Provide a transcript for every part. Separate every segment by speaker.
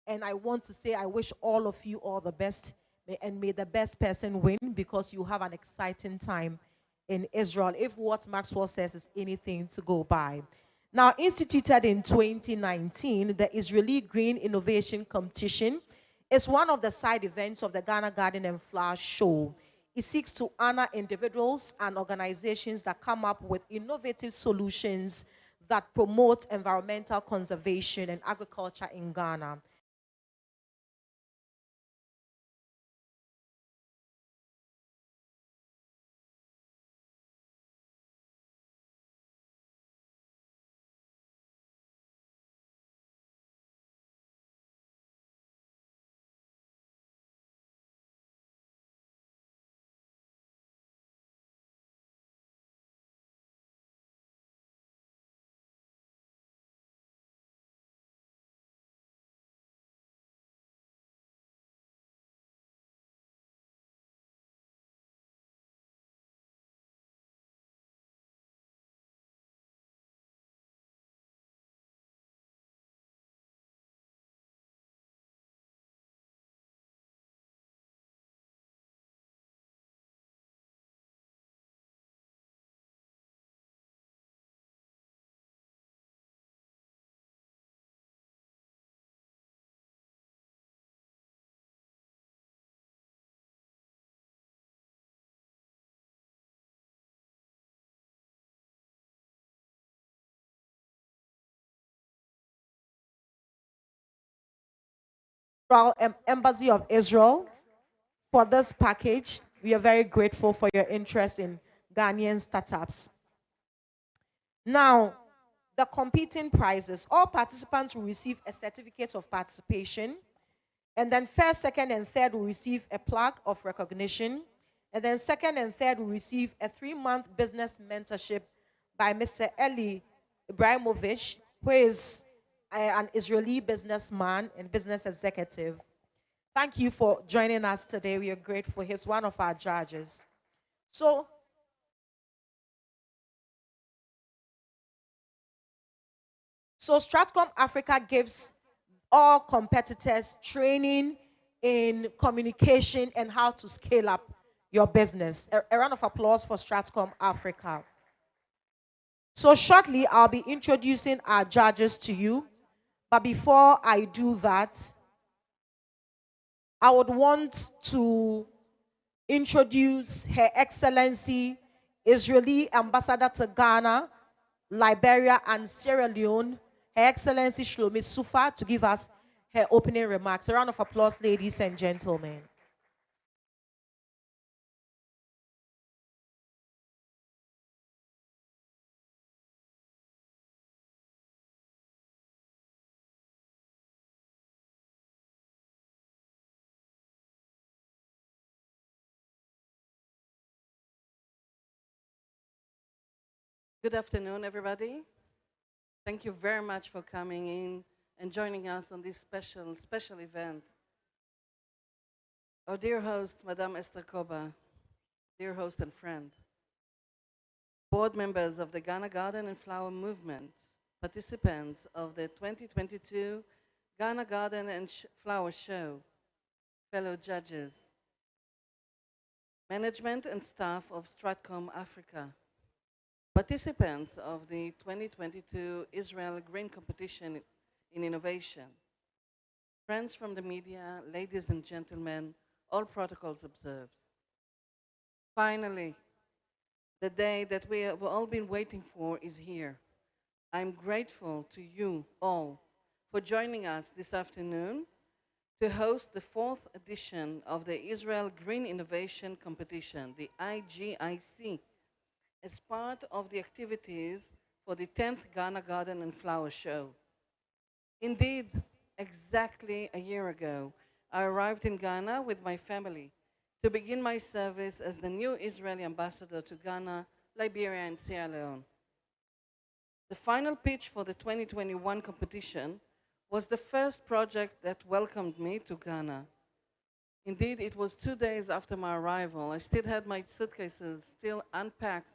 Speaker 1: And I want to say I wish all of you all the best, and may the best person win, because you have an exciting time in Israel, if what Maxwell says is anything to go by. Now, instituted in 2019, the Israeli Green Innovation Competition is one of the side events of the Ghana Garden and Flower Show. It seeks to honor individuals and organizations that come up with innovative solutions that promote environmental conservation and agriculture in Ghana. Embassy of Israel for this package. We are very grateful for your interest in Ghanaian startups. Now, the competing prizes. All participants will receive a certificate of participation. And then first, second, and third will receive a plaque of recognition. And then second and third will receive a 3-month business mentorship by Mr. Eli Ibrahimovic, who is an Israeli businessman and business executive. Thank you for joining us today. We are grateful. He's one of our judges. So Stratcom Africa gives all competitors training in communication and how to scale up your business. A round of applause for Stratcom Africa. So shortly, I'll be introducing our judges to you. But before I do that, I would want to introduce Her Excellency, Israeli Ambassador to Ghana, Liberia, and Sierra Leone, Her Excellency Shlomi Sufa, to give us her opening remarks. A round of applause, ladies and gentlemen.
Speaker 2: Good afternoon, everybody. Thank you very much for coming in and joining us on this special event. Our dear host, Madame Esther Koba, dear host and friend, board members of the Ghana Garden and Flower Movement, participants of the 2022 Ghana Garden and Flower Show, fellow judges, management and staff of Stratcom Africa, participants of the 2022 Israel Green Competition in Innovation, friends from the media, ladies and gentlemen, all protocols observed. Finally, the day that we have all been waiting for is here. I'm grateful to you all for joining us this afternoon to host the 4th edition of the Israel Green Innovation Competition, the IGIC, as part of the activities for the 10th Ghana Garden and Flower Show. Indeed, exactly a year ago, I arrived in Ghana with my family to begin my service as the new Israeli ambassador to Ghana, Liberia, and Sierra Leone. The final pitch for the 2021 competition was the first project that welcomed me to Ghana. Indeed, it was 2 days after my arrival. I still had my suitcases still unpacked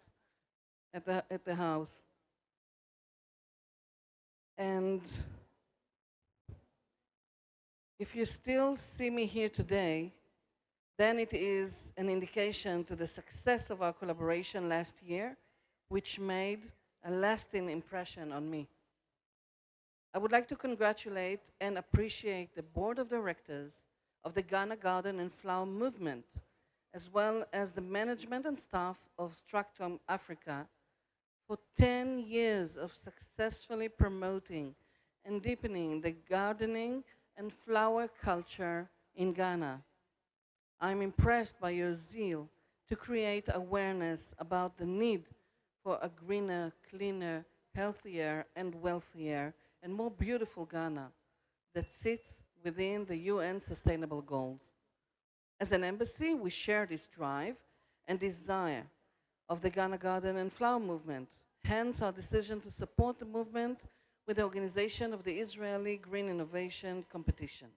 Speaker 2: at the house. And If you still see me here today, then it is an indication to the success of our collaboration last year, which made a lasting impression on me. I would like to congratulate and appreciate the board of directors of the Ghana Garden and Flower Movement, as well as the management and staff of Structum Africa for 10 years of successfully promoting and deepening the gardening and flower culture in Ghana. I'm impressed by your zeal to create awareness about the need for a greener, cleaner, healthier, and wealthier, and more beautiful Ghana that sits within the UN Sustainable Goals. As an embassy, we share this drive and desire of the Ghana Garden and Flower Movement. Hence, our decision to support the movement with the organization of the Israeli Green Innovation Competition.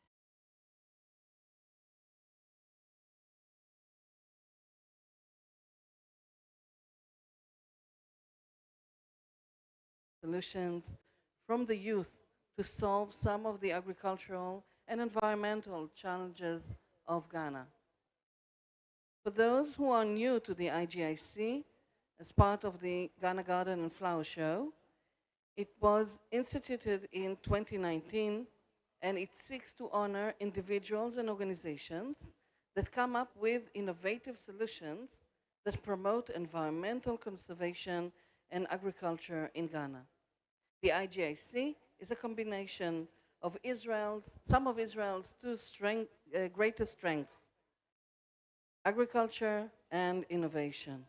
Speaker 2: Solutions from the youth to solve some of the agricultural and environmental challenges of Ghana. For those who are new to the IGIC, as part of the Ghana Garden and Flower Show, it was instituted in 2019 and it seeks to honor individuals and organizations that come up with innovative solutions that promote environmental conservation and agriculture in Ghana. The IGIC is a combination of some of Israel's two greatest strengths, agriculture and innovation.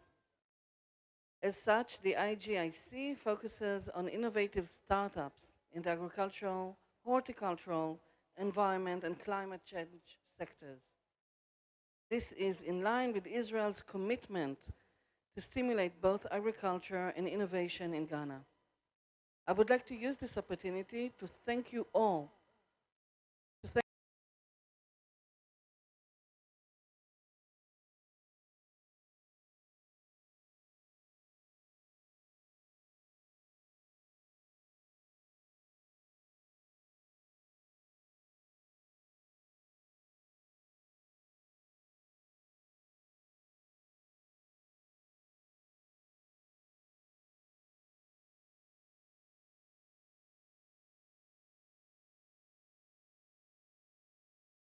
Speaker 2: As such, the IGIC focuses on innovative startups in the agricultural, horticultural, environment, and climate change sectors. This is in line with Israel's commitment to stimulate both agriculture and innovation in Ghana. I would like to use this opportunity to thank you all.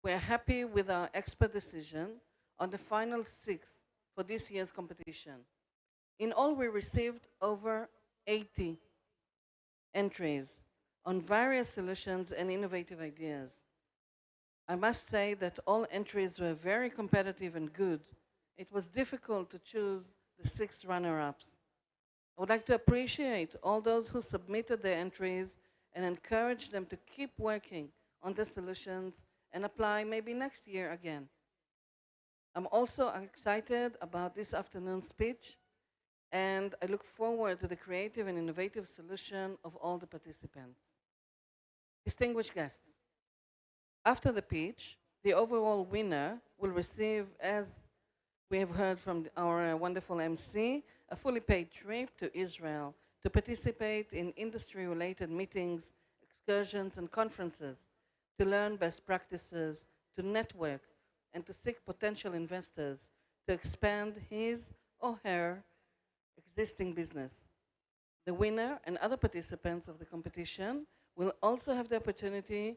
Speaker 2: We are happy with our expert decision on the final 6 for this year's competition. In all, we received over 80 entries on various solutions and innovative ideas. I must say that all entries were very competitive and good. It was difficult to choose the 6 runner-ups. I would like to appreciate all those who submitted their entries and encourage them to keep working on the solutions and apply maybe next year again. I'm also excited about this afternoon's speech, and I look forward to the creative and innovative solution of all the participants. Distinguished guests, after the pitch, the overall winner will receive, as we have heard from our wonderful MC, a fully paid trip to Israel to participate in industry-related meetings, excursions, and conferences, to learn best practices, to network, and to seek potential investors to expand his or her existing business. The winner and other participants of the competition will also have the opportunity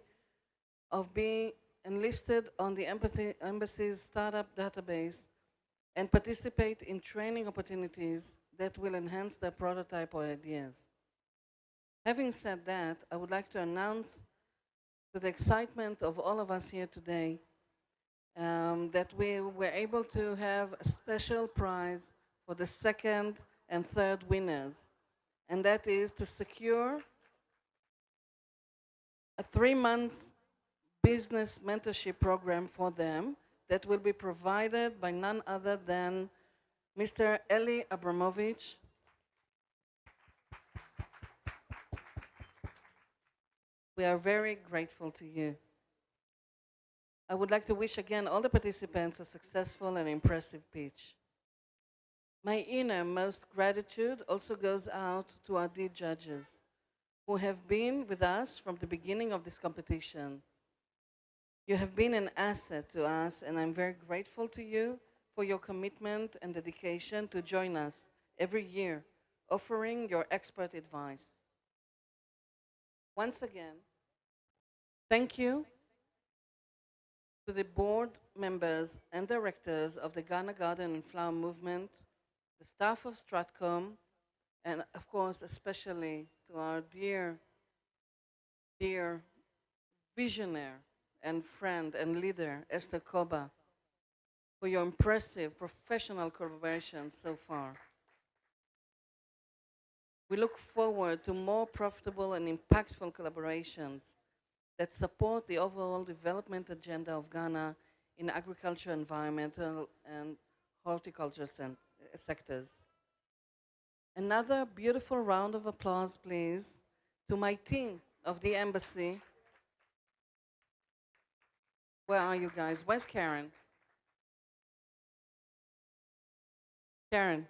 Speaker 2: of being enlisted on the embassy's startup database and participate in training opportunities that will enhance their prototype or ideas. Having said that, I would like to announce to the excitement of all of us here today that we were able to have a special prize for the second and third winners, and that is to secure a 3-month business mentorship program for them that will be provided by none other than Mr. Eli Abramovich. We are very grateful to you. I would like to wish again all the participants a successful and impressive pitch. My innermost gratitude also goes out to our dear judges who have been with us from the beginning of this competition. You have been an asset to us, and I'm very grateful to you for your commitment and dedication to join us every year, offering your expert advice. Once again, thank you to the board members and directors of the Ghana Garden and Flower Movement, the staff of Stratcom, and of course, especially to our dear, dear visionary and friend and leader, Esther Koba, for your impressive professional collaboration so far. We look forward to more profitable and impactful collaborations that support the overall development agenda of Ghana in agriculture, environmental, and horticulture sectors. Another beautiful round of applause, please, to my team of the embassy. Where are you guys? Where's Karen? Karen,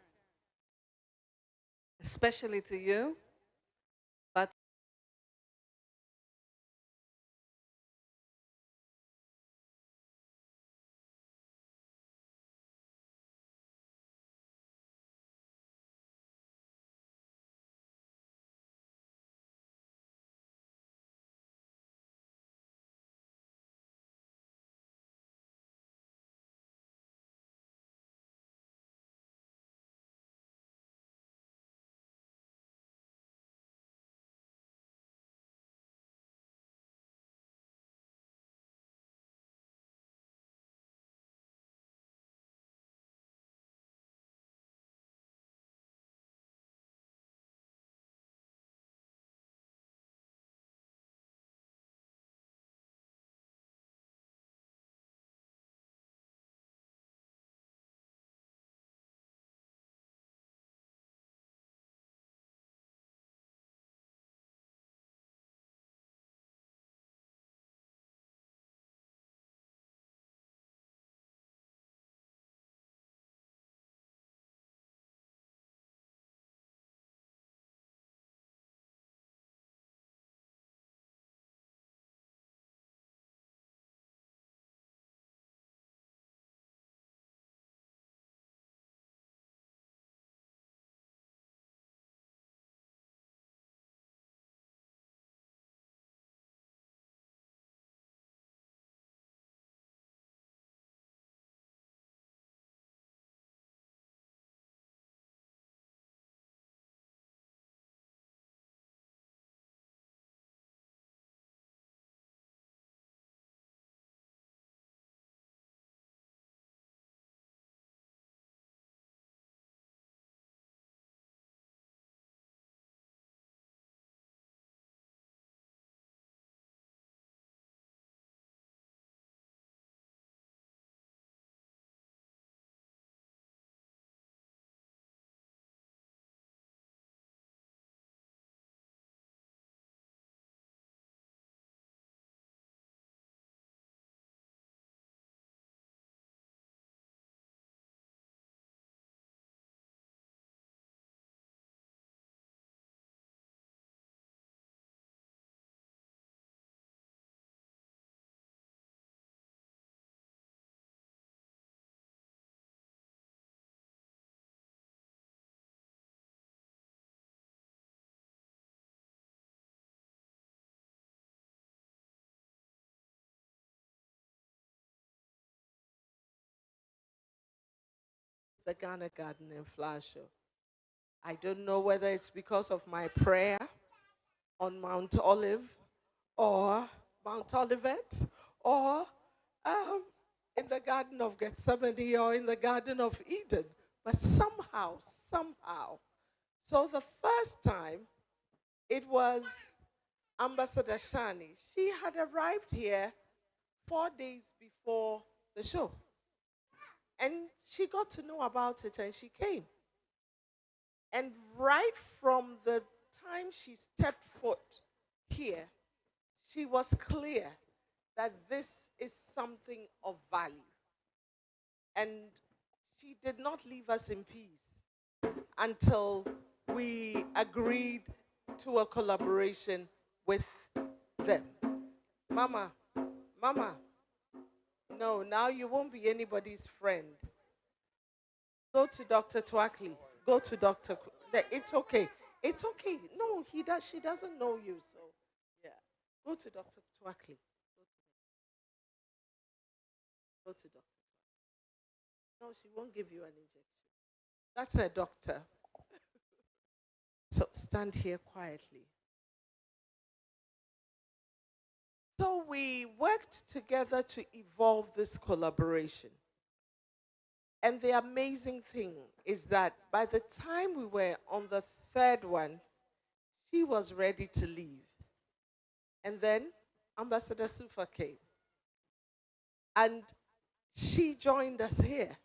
Speaker 2: especially to you, but
Speaker 3: the Ghana Garden and Flower Show. I don't know whether it's because of my prayer on Mount Olive or Mount Olivet or um, in the Garden of Gethsemane or in the Garden of Eden, but somehow. So the first time it was Ambassador Shani. She had arrived here 4 days before the show. And she got to know about it and she came. And right from the time she stepped foot here, she was clear that this is something of value. And she did not leave us in peace until we agreed to a collaboration with them. Mama, No, now you won't be anybody's friend. Go to Dr. Twackley. Go to Dr. It's okay. It's okay. No, he does. She doesn't know you, so yeah. Go to Dr. Twackley. Go to Dr. No, she won't give you an injection. That's a doctor. So stand here quietly. So we worked together to evolve this collaboration. And the amazing thing is that by the time we were on the third one, she was ready to leave. And then Ambassador Sufa came. And she joined us here.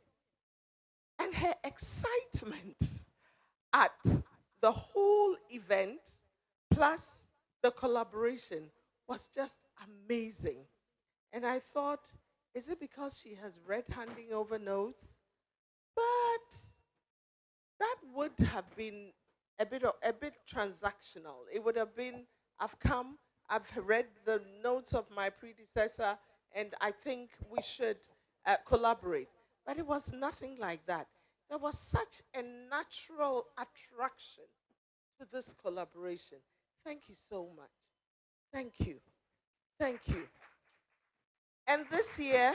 Speaker 3: And her excitement at the whole event, plus the collaboration, was just amazing. And I thought, is it because she has read handing over notes? But that would have been a bit transactional. It would have been, I've read the notes of my predecessor, and I think we should collaborate. But it was nothing like that. There was such a natural attraction to this collaboration. Thank you so much. Thank you. Thank you. And this year,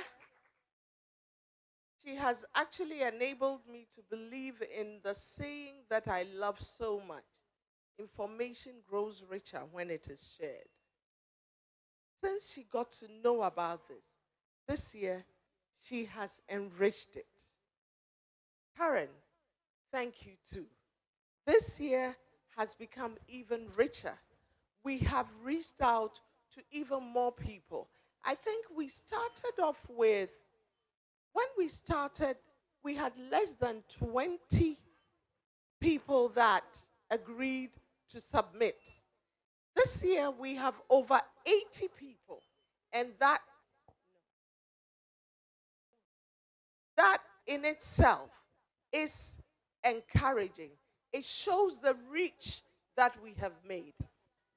Speaker 3: she has actually enabled me to believe in the saying that I love so much. Information grows richer when it is shared. Since she got to know about this year, she has enriched it. Karen, thank you too. This year has become even richer. We have reached out to even more people. I think we started off with, when we started, we had less than 20 people that agreed to submit. This year we have over 80 people, and that in itself is encouraging. It shows the reach that we have made.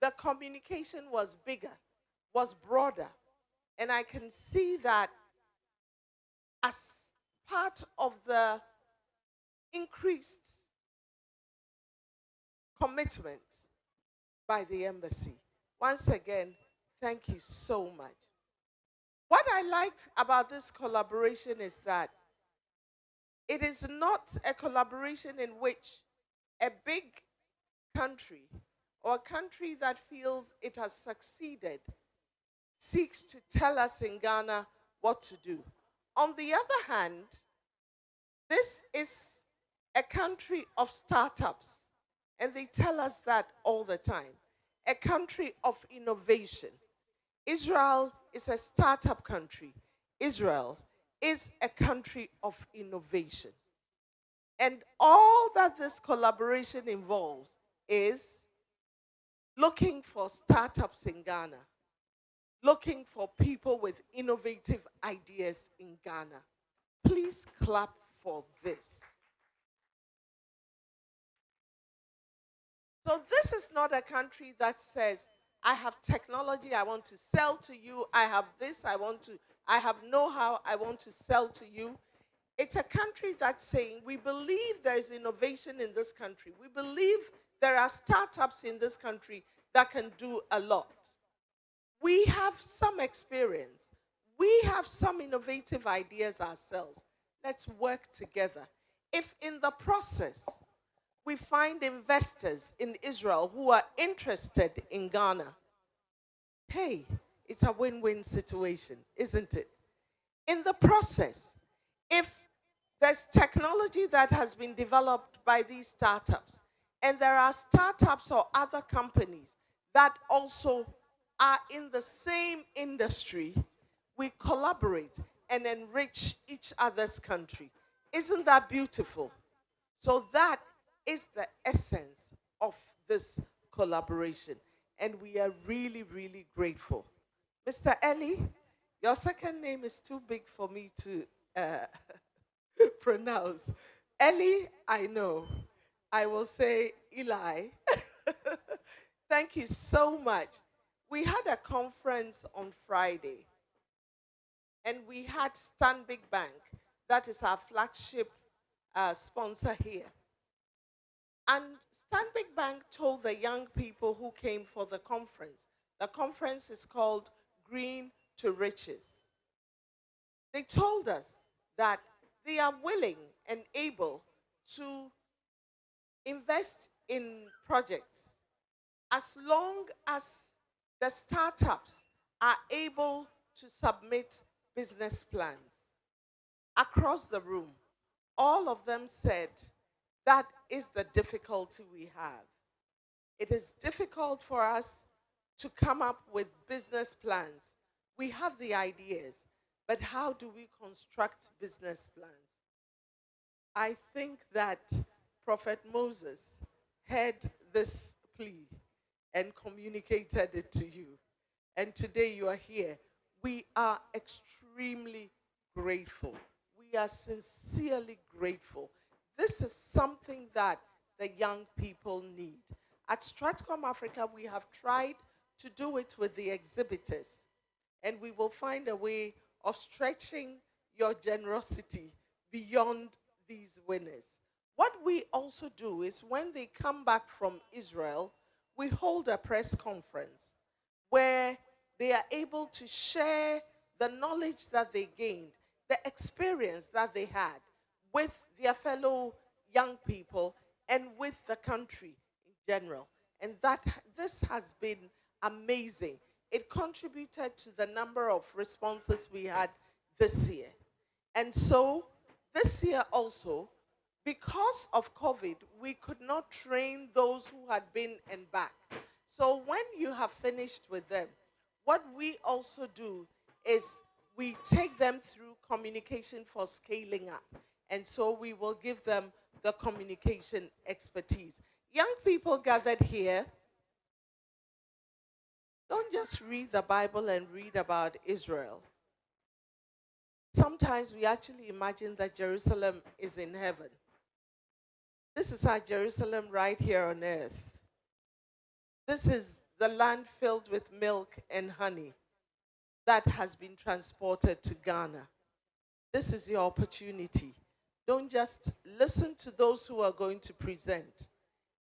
Speaker 3: The communication was bigger, was broader, and I can see that as part of the increased commitment by the embassy. Once again, thank you so much. What I like about this collaboration is that it is not a collaboration in which a big country or a country that feels it has succeeded seeks to tell us in Ghana what to do. On the other hand, this is a country of startups, and they tell us that all the time. A country of innovation. Israel is a startup country. Israel is a country of innovation. And all that this collaboration involves is looking for startups in Ghana, looking for people with innovative ideas in Ghana. Please clap for this. So this is not a country that says, I have technology I want to sell to you, I have this I have know-how I want to sell to you. It's a country that's saying, we believe there is innovation in this country. We believe there are startups in this country that can do a lot. We have some experience. We have some innovative ideas ourselves. Let's work together. If in the process we find investors in Israel who are interested in Ghana, hey, it's a win-win situation, isn't it? In the process, if there's technology that has been developed by these startups, and there are startups or other companies that also are in the same industry, we collaborate and enrich each other's country. Isn't that beautiful? So that is the essence of this collaboration. And we are really, really grateful. Mr. Eli, your second name is too big for me to pronounce. Eli, I know. I will say Eli. Thank you so much. We had a conference on Friday. and we had Stanbic Bank, that is our flagship sponsor here. And Stanbic Bank told the young people who came for the conference is called Green to Riches. They told us that they are willing and able to invest in projects as long as the startups are able to submit business plans. Across the room, all of them said that is the difficulty we have. It is difficult for us to come up with business plans. We have the ideas, but how do we construct business plans? I think that Prophet Moses heard this plea and communicated it to you. And today you are here. We are extremely grateful. We are sincerely grateful. This is something that the young people need. At Stratcom Africa, we have tried to do it with the exhibitors, and we will find a way of stretching your generosity beyond these winners. What we also do is when they come back from Israel, we hold a press conference where they are able to share the knowledge that they gained, the experience that they had with their fellow young people and with the country in general. And this has been amazing. It contributed to the number of responses we had this year. And so this year also, because of COVID, we could not train those who had been and back. So when you have finished with them, what we also do is we take them through communication for scaling up. And so we will give them the communication expertise. Young people gathered here, don't just read the Bible and read about Israel. Sometimes we actually imagine that Jerusalem is in heaven. This is our Jerusalem right here on earth. This is the land filled with milk and honey that has been transported to Ghana. This is your opportunity. Don't just listen to those who are going to present.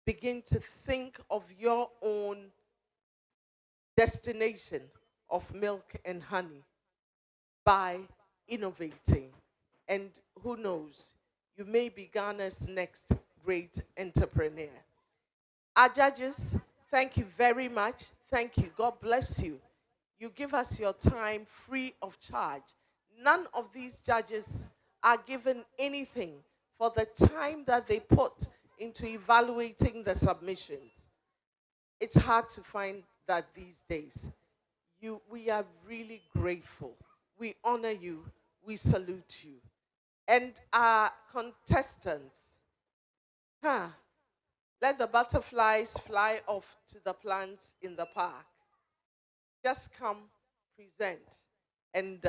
Speaker 3: Begin to think of your own destination of milk and honey by innovating. And who knows, you may be Ghana's next great entrepreneur. Our judges, thank you very much. Thank you. God bless you. You give us your time free of charge. None of these judges are given anything for the time that they put into evaluating the submissions. It's hard to find that these days. We are really grateful. We honor you. We salute you. And our contestants, let the butterflies fly off to the plants in the park. Just come, present, and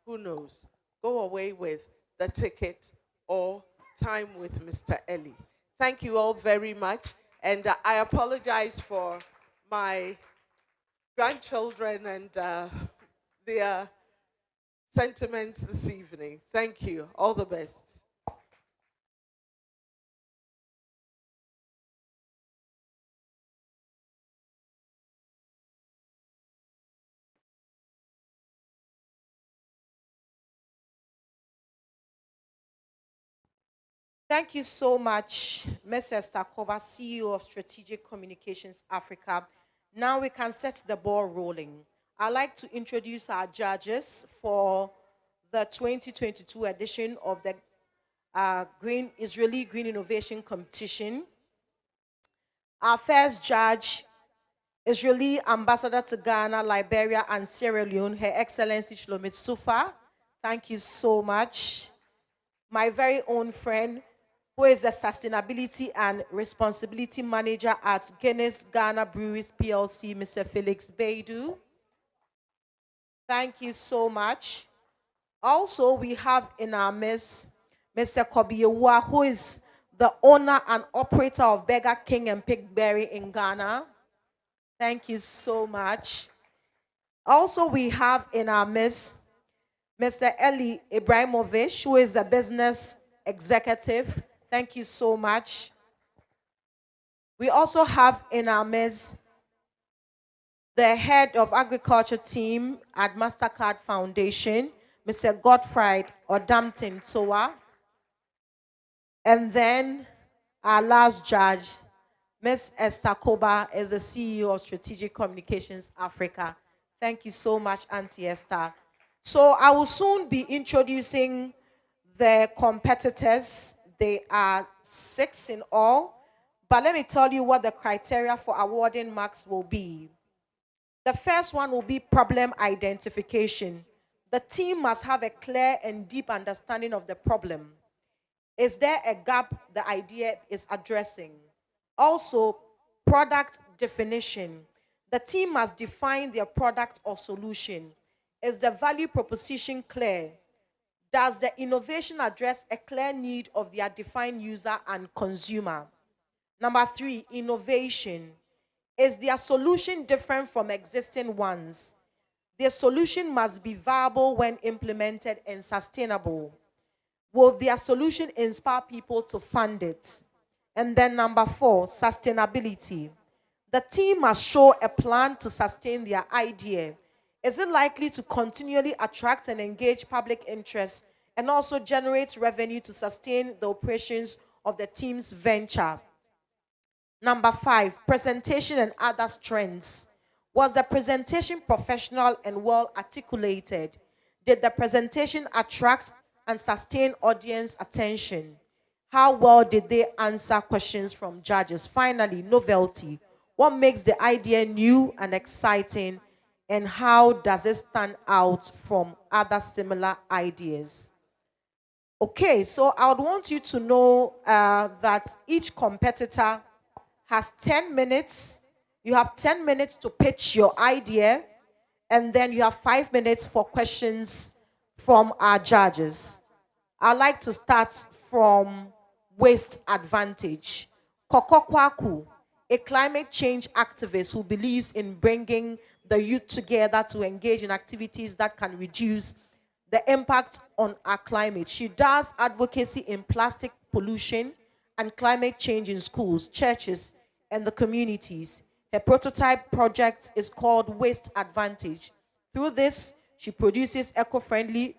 Speaker 3: who knows, go away with the ticket or time with Mr. Eli. Thank you all very much. And I apologize for my grandchildren and their sentiments this evening. Thank you. All the best.
Speaker 1: Thank you so much, Mrs. Takova, CEO of Strategic Communications Africa. Now we can set the ball rolling. I'd like to introduce our judges for the 2022 edition of the Israeli Green Innovation Competition. Our first judge, Israeli Ambassador to Ghana, Liberia, and Sierra Leone, Her Excellency Shlomit Sufa. Thank you so much. My very own friend, who is the Sustainability and Responsibility Manager at Guinness Ghana Breweries PLC, Mr. Felix Baidu. Thank you so much. Also, we have in our midst Mr. Kobiyewa, who is the owner and operator of Burger King and Pigberry in Ghana. Thank you so much. Also, we have in our midst Mr. Eli Ibrahimovic, who is a business executive. Thank you so much. We also have in our midst the head of agriculture team at MasterCard Foundation, Mr. Godfried Odampton Sowa. And then our last judge, Ms. Esther Koba, is the CEO of Strategic Communications Africa. Thank you so much, Auntie Esther. So I will soon be introducing the competitors. They are 6 in all. But let me tell you what the criteria for awarding marks will be. The first one will be problem identification. The team must have a clear and deep understanding of the problem. Is there a gap the idea is addressing? Also, product definition. The team must define their product or solution. Is the value proposition clear? Does the innovation address a clear need of their defined user and consumer? Number 3, innovation. Is their solution different from existing ones? Their solution must be viable when implemented and sustainable. Will their solution inspire people to fund it? And then number 4, sustainability. The team must show a plan to sustain their idea. Is it likely to continually attract and engage public interest and also generate revenue to sustain the operations of the team's venture? Number 5, presentation and other strengths. Was the presentation professional and well articulated? Did the presentation attract and sustain audience attention? How well did they answer questions from judges? Finally, novelty. What makes the idea new and exciting, and how does it stand out from other similar ideas? Okay, so I would want you to know that each competitor has 10 minutes. You have 10 minutes to pitch your idea, and then you have 5 minutes for questions from our judges. I'd like to start from waste advantage. Koko Kwaku, a climate change activist who believes in bringing the youth together to engage in activities that can reduce the impact on our climate. She does advocacy in plastic pollution and climate change in schools, churches, and the communities. Her prototype project is called Waste Advantage. Through this, she produces eco-friendly,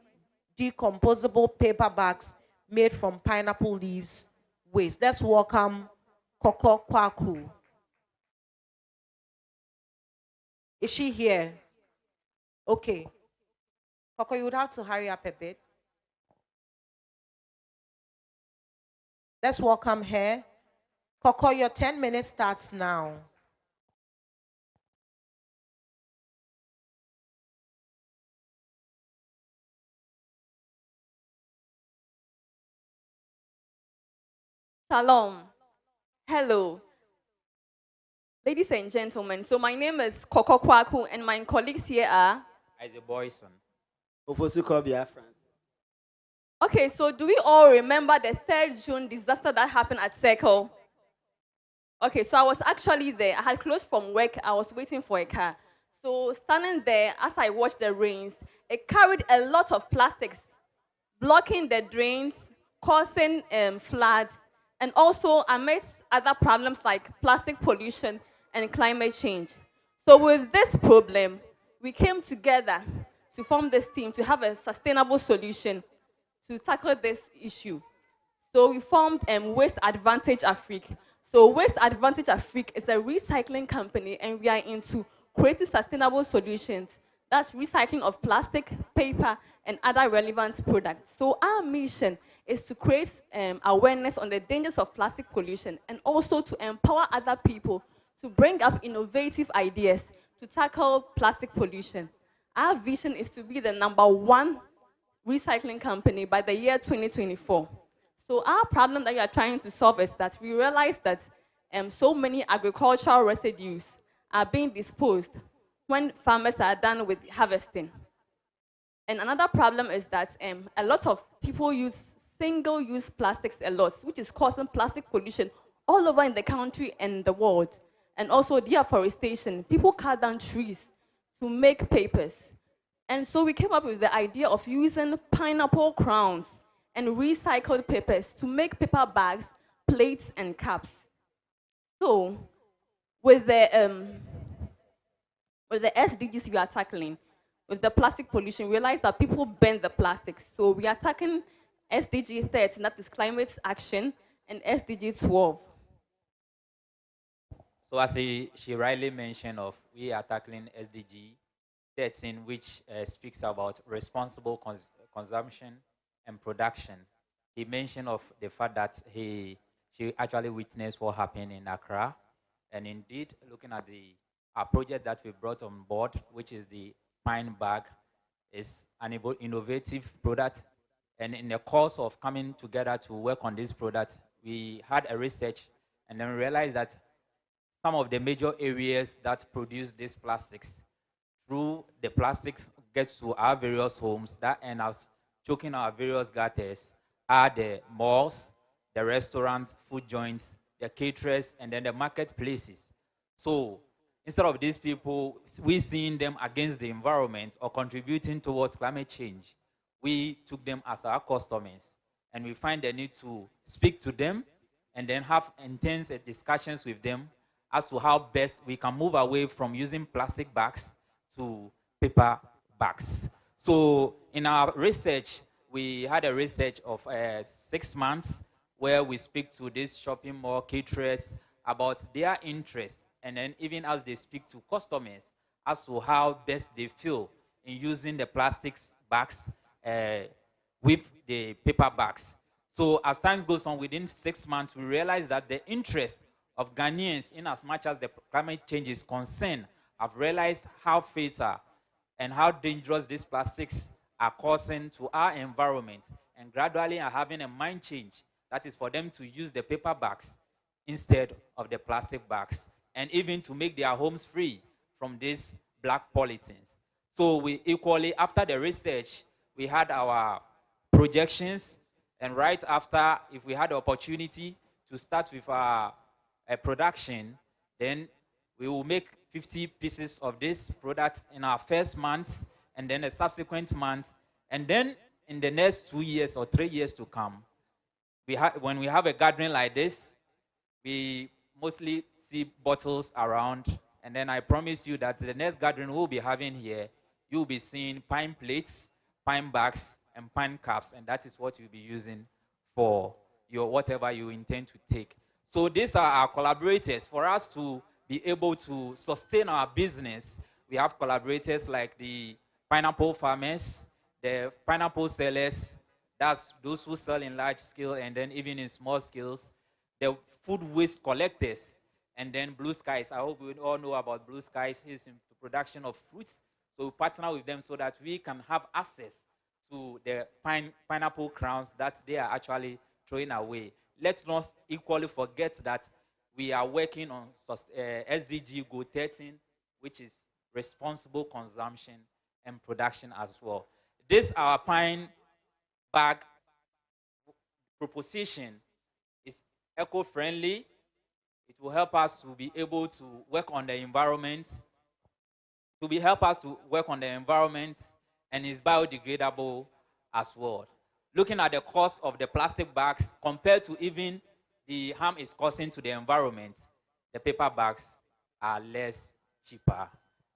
Speaker 1: decomposable paper bags made from pineapple leaves waste. Let's welcome Koko Kwaku. Is she here? Okay. Koko, you would have to hurry up a bit. Let's welcome her. Koko, your 10 minutes starts now.
Speaker 4: Shalom. Hello. Ladies and gentlemen, so my name is Koko Kwaku and my colleagues here are
Speaker 5: Isaac Boyson.
Speaker 4: Okay, so do we all remember the 3rd June disaster that happened at Circle? Okay, so I was actually there. I had closed from work. I was waiting for a car. So standing there, as I watched the rains, it carried a lot of plastics, blocking the drains, causing flood, and also amidst other problems like plastic pollution and climate change. So with this problem, we came together to form this team to have a sustainable solution to tackle this issue. So we formed Waste Advantage Afrique. So Waste Advantage Afrique is a recycling company, and we are into creating sustainable solutions. That's recycling of plastic, paper, and other relevant products. So our mission is to create awareness on the dangers of plastic pollution and also to empower other people to bring up innovative ideas to tackle plastic pollution. Our vision is to be the #1 recycling company by the year 2024. So our problem that we are trying to solve is that we realize that so many agricultural residues are being disposed when farmers are done with harvesting. And another problem is that a lot of people use single-use plastics a lot, which is causing plastic pollution all over in the country and the world. And also deforestation. People cut down trees to make papers. And so we came up with the idea of using pineapple crowns and recycled papers to make paper bags, plates, and cups. So with the SDGs we are tackling, with the plastic pollution, we realize that people burn the plastics. So we are tackling SDG 13, that is climate action, and SDG 12.
Speaker 5: So as she rightly mentioned of, we are tackling SDG 13, which speaks about responsible consumption and production. He mentioned of the fact that she actually witnessed what happened in Accra. And indeed, looking at our project that we brought on board, which is the Pine Bag, is an innovative product. And in the course of coming together to work on this product, we had a research and then realized that some of the major areas that produce these plastics, through the plastics gets to our various homes that end up choking our various gutters, are the malls, the restaurants, food joints, the caterers, and then the marketplaces. So instead of these people, we seeing them against the environment or contributing towards climate change, we took them as our customers, and we find the need to speak to them and then have intense discussions with them as to how best we can move away from using plastic bags to paper bags. So in our research, we had a research of 6 months where we speak to these shopping mall caterers about their interest, and then even as they speak to customers as to how best they feel in using the plastics bags with the paper bags. So as time goes on, within 6 months, we realized that the interest of Ghanaians, in as much as the climate change is concerned, have realized how fatal and how dangerous these plastics are causing to our environment, and gradually are having a mind change that is for them to use the paper bags instead of the plastic bags, and even to make their homes free from these black pollutants. So we equally, after the research, we had our projections, and right after, if we had the opportunity to start with our production, then we will make 50 pieces of this product in our first month, and then the subsequent month, and then in the next 2 years or 3 years to come, when we have a gathering like this, we mostly see bottles around, and then I promise you that the next gathering we'll be having here, you'll be seeing pine plates, pine bags, and pine cups, and that is what you'll be using for your whatever you intend to take. So these are our collaborators. For us to be able to sustain our business, we have collaborators like the pineapple farmers, the pineapple sellers, that's those who sell in large scale and then even in small scales, the food waste collectors, and then Blue Skies. I hope we all know about Blue Skies. He's in the production of fruits. So we partner with them so that we can have access to the pineapple crowns that they are actually throwing away. Let's not equally forget that we are working on SDG Goal 13, which is responsible consumption and production as well. This our pine bag proposition is eco-friendly. It will help us to be able to work on the environment, and is biodegradable as well. Looking at the cost of the plastic bags compared to even the harm it's causing to the environment, the paper bags are less cheaper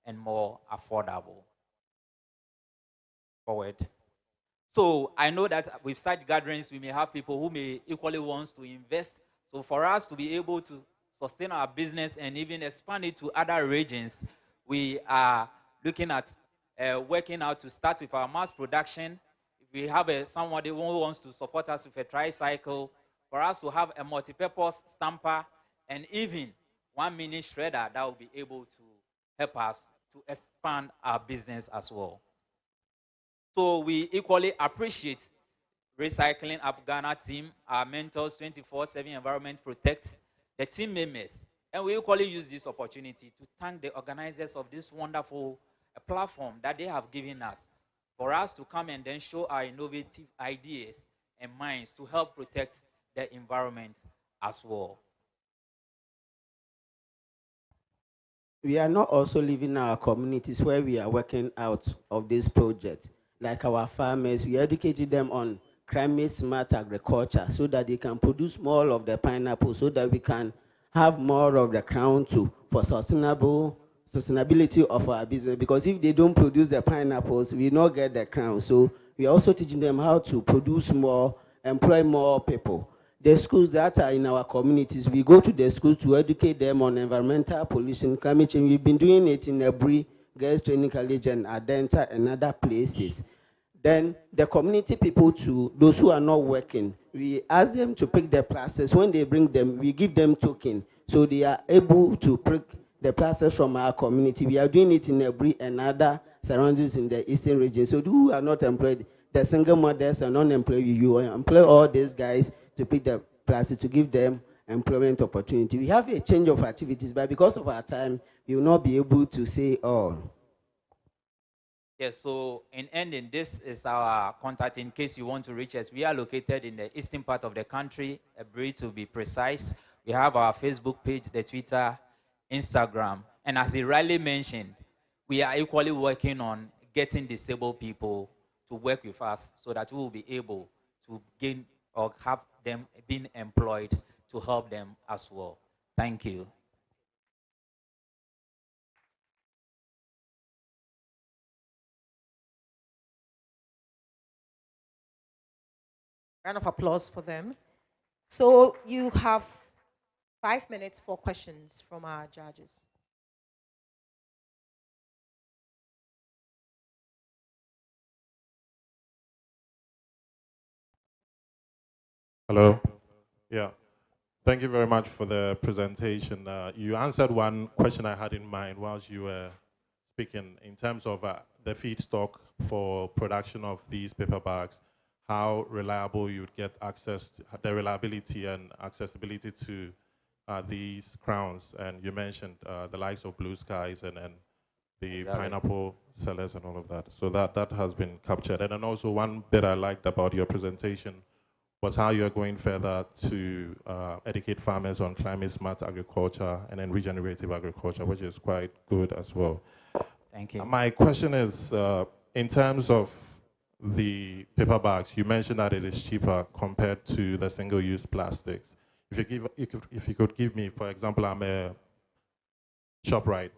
Speaker 5: and more affordable. Forward. So I know that with such gatherings, we may have people who may equally want to invest. So for us to be able to sustain our business and even expand it to other regions, we are looking at working out to start with our mass production. If we have somebody who wants to support us with a tricycle, for us to have a multi-purpose stamper and even 1 mini shredder that will be able to help us to expand our business as well. So we equally appreciate Recycling Up Ghana team, our mentors, 24/7 Environment Protect, the team members. And we equally use this opportunity to thank the organizers of this wonderful platform that they have given us for us to come and then show our innovative ideas and minds to help protect the environment as well.
Speaker 6: we are not also living in our communities where we are working out of this project. Like our farmers, we educated them on climate smart agriculture so that they can produce more of the pineapple so that we can have more of the crown too for sustainability of our business. Because if they don't produce the pineapples, we not get the crown. So we are also teaching them how to produce more, employ more people. The schools that are in our communities, we go to the schools to educate them on environmental pollution, climate change. We've been doing it in Ebri, Girls Training College, and Adenta, and other places. Then the community people too, those who are not working, we ask them to pick the plastics. When they bring them, we give them token. So they are able to pick the plastics from our community. We are doing it in Ebri and other surroundings in the eastern region. So those who are not employed, the single mothers and unemployed, you employ all these guys to pick the plastics to give them employment opportunity. We have a change of activities, but because of our time, we will not be able to say all.
Speaker 5: Yes, so in ending, this is our contact in case you want to reach us. We are located in the eastern part of the country, Ebri to be precise. We have our Facebook page, the Twitter, Instagram. And as he rightly mentioned, we are equally working on getting disabled people to work with us so that we will be able to gain or have them being employed to help them as well. Thank you.
Speaker 1: Round of applause for them. So you have 5 minutes for questions from our judges.
Speaker 7: Hello. Yeah. Thank you very much for the presentation. You answered one question I had in mind whilst you were speaking in terms of the feedstock for production of these paper bags, how reliable you'd get access to, the reliability and accessibility to these crowns. And you mentioned the likes of Blue Skies and the
Speaker 5: Exactly.
Speaker 7: pineapple sellers and all of that. So that has been captured. And then also one bit I liked about your presentation was how you're going further to educate farmers on climate smart agriculture and then regenerative agriculture, which is quite good as well.
Speaker 5: Thank you.
Speaker 7: My question is, in terms of the paper bags, you mentioned that it is cheaper compared to the single-use plastics. If you could give me, for example, I'm a ShopRite,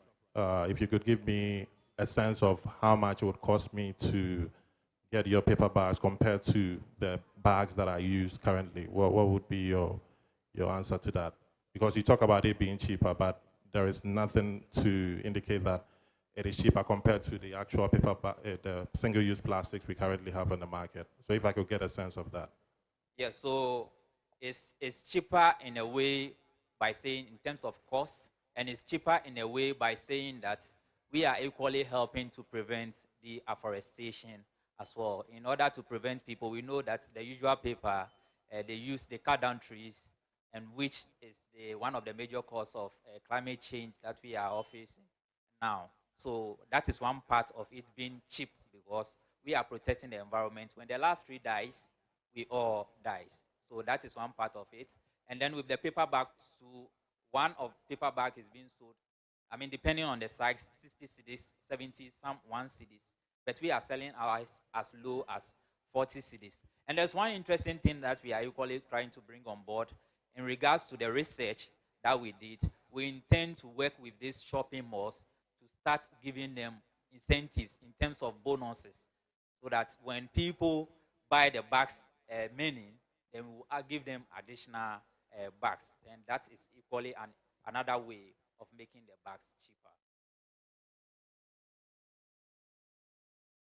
Speaker 7: if you could give me a sense of how much it would cost me to get your paper bags compared to the bags that I use currently, what would be your answer to that? Because you talk about it being cheaper, but there is nothing to indicate that it is cheaper compared to the actual paper, the single-use plastics we currently have on the market. So if I could get a sense of that.
Speaker 5: Yeah, so it's cheaper in a way by saying in terms of cost, and it's cheaper in a way by saying that we are equally helping to prevent the afforestation as well. In order to prevent people, we know that the usual paper, they cut down trees, and which is one of the major causes of climate change that we are all facing now. So that is one part of it being cheap because we are protecting the environment. When the last tree dies, we all dies. So that is one part of it. And then with the paper bag, one of paper bag is being sold. I mean, depending on the size, 60 cedis, 70, some 1 cedis. But we are selling ours as low as 40 cedis. And there's one interesting thing that we are equally trying to bring on board in regards to the research that we did. We intend to work with these shopping malls to start giving them incentives in terms of bonuses so that when people buy the bags many, then we will give them additional bags. And that is equally another way of making the bags cheaper.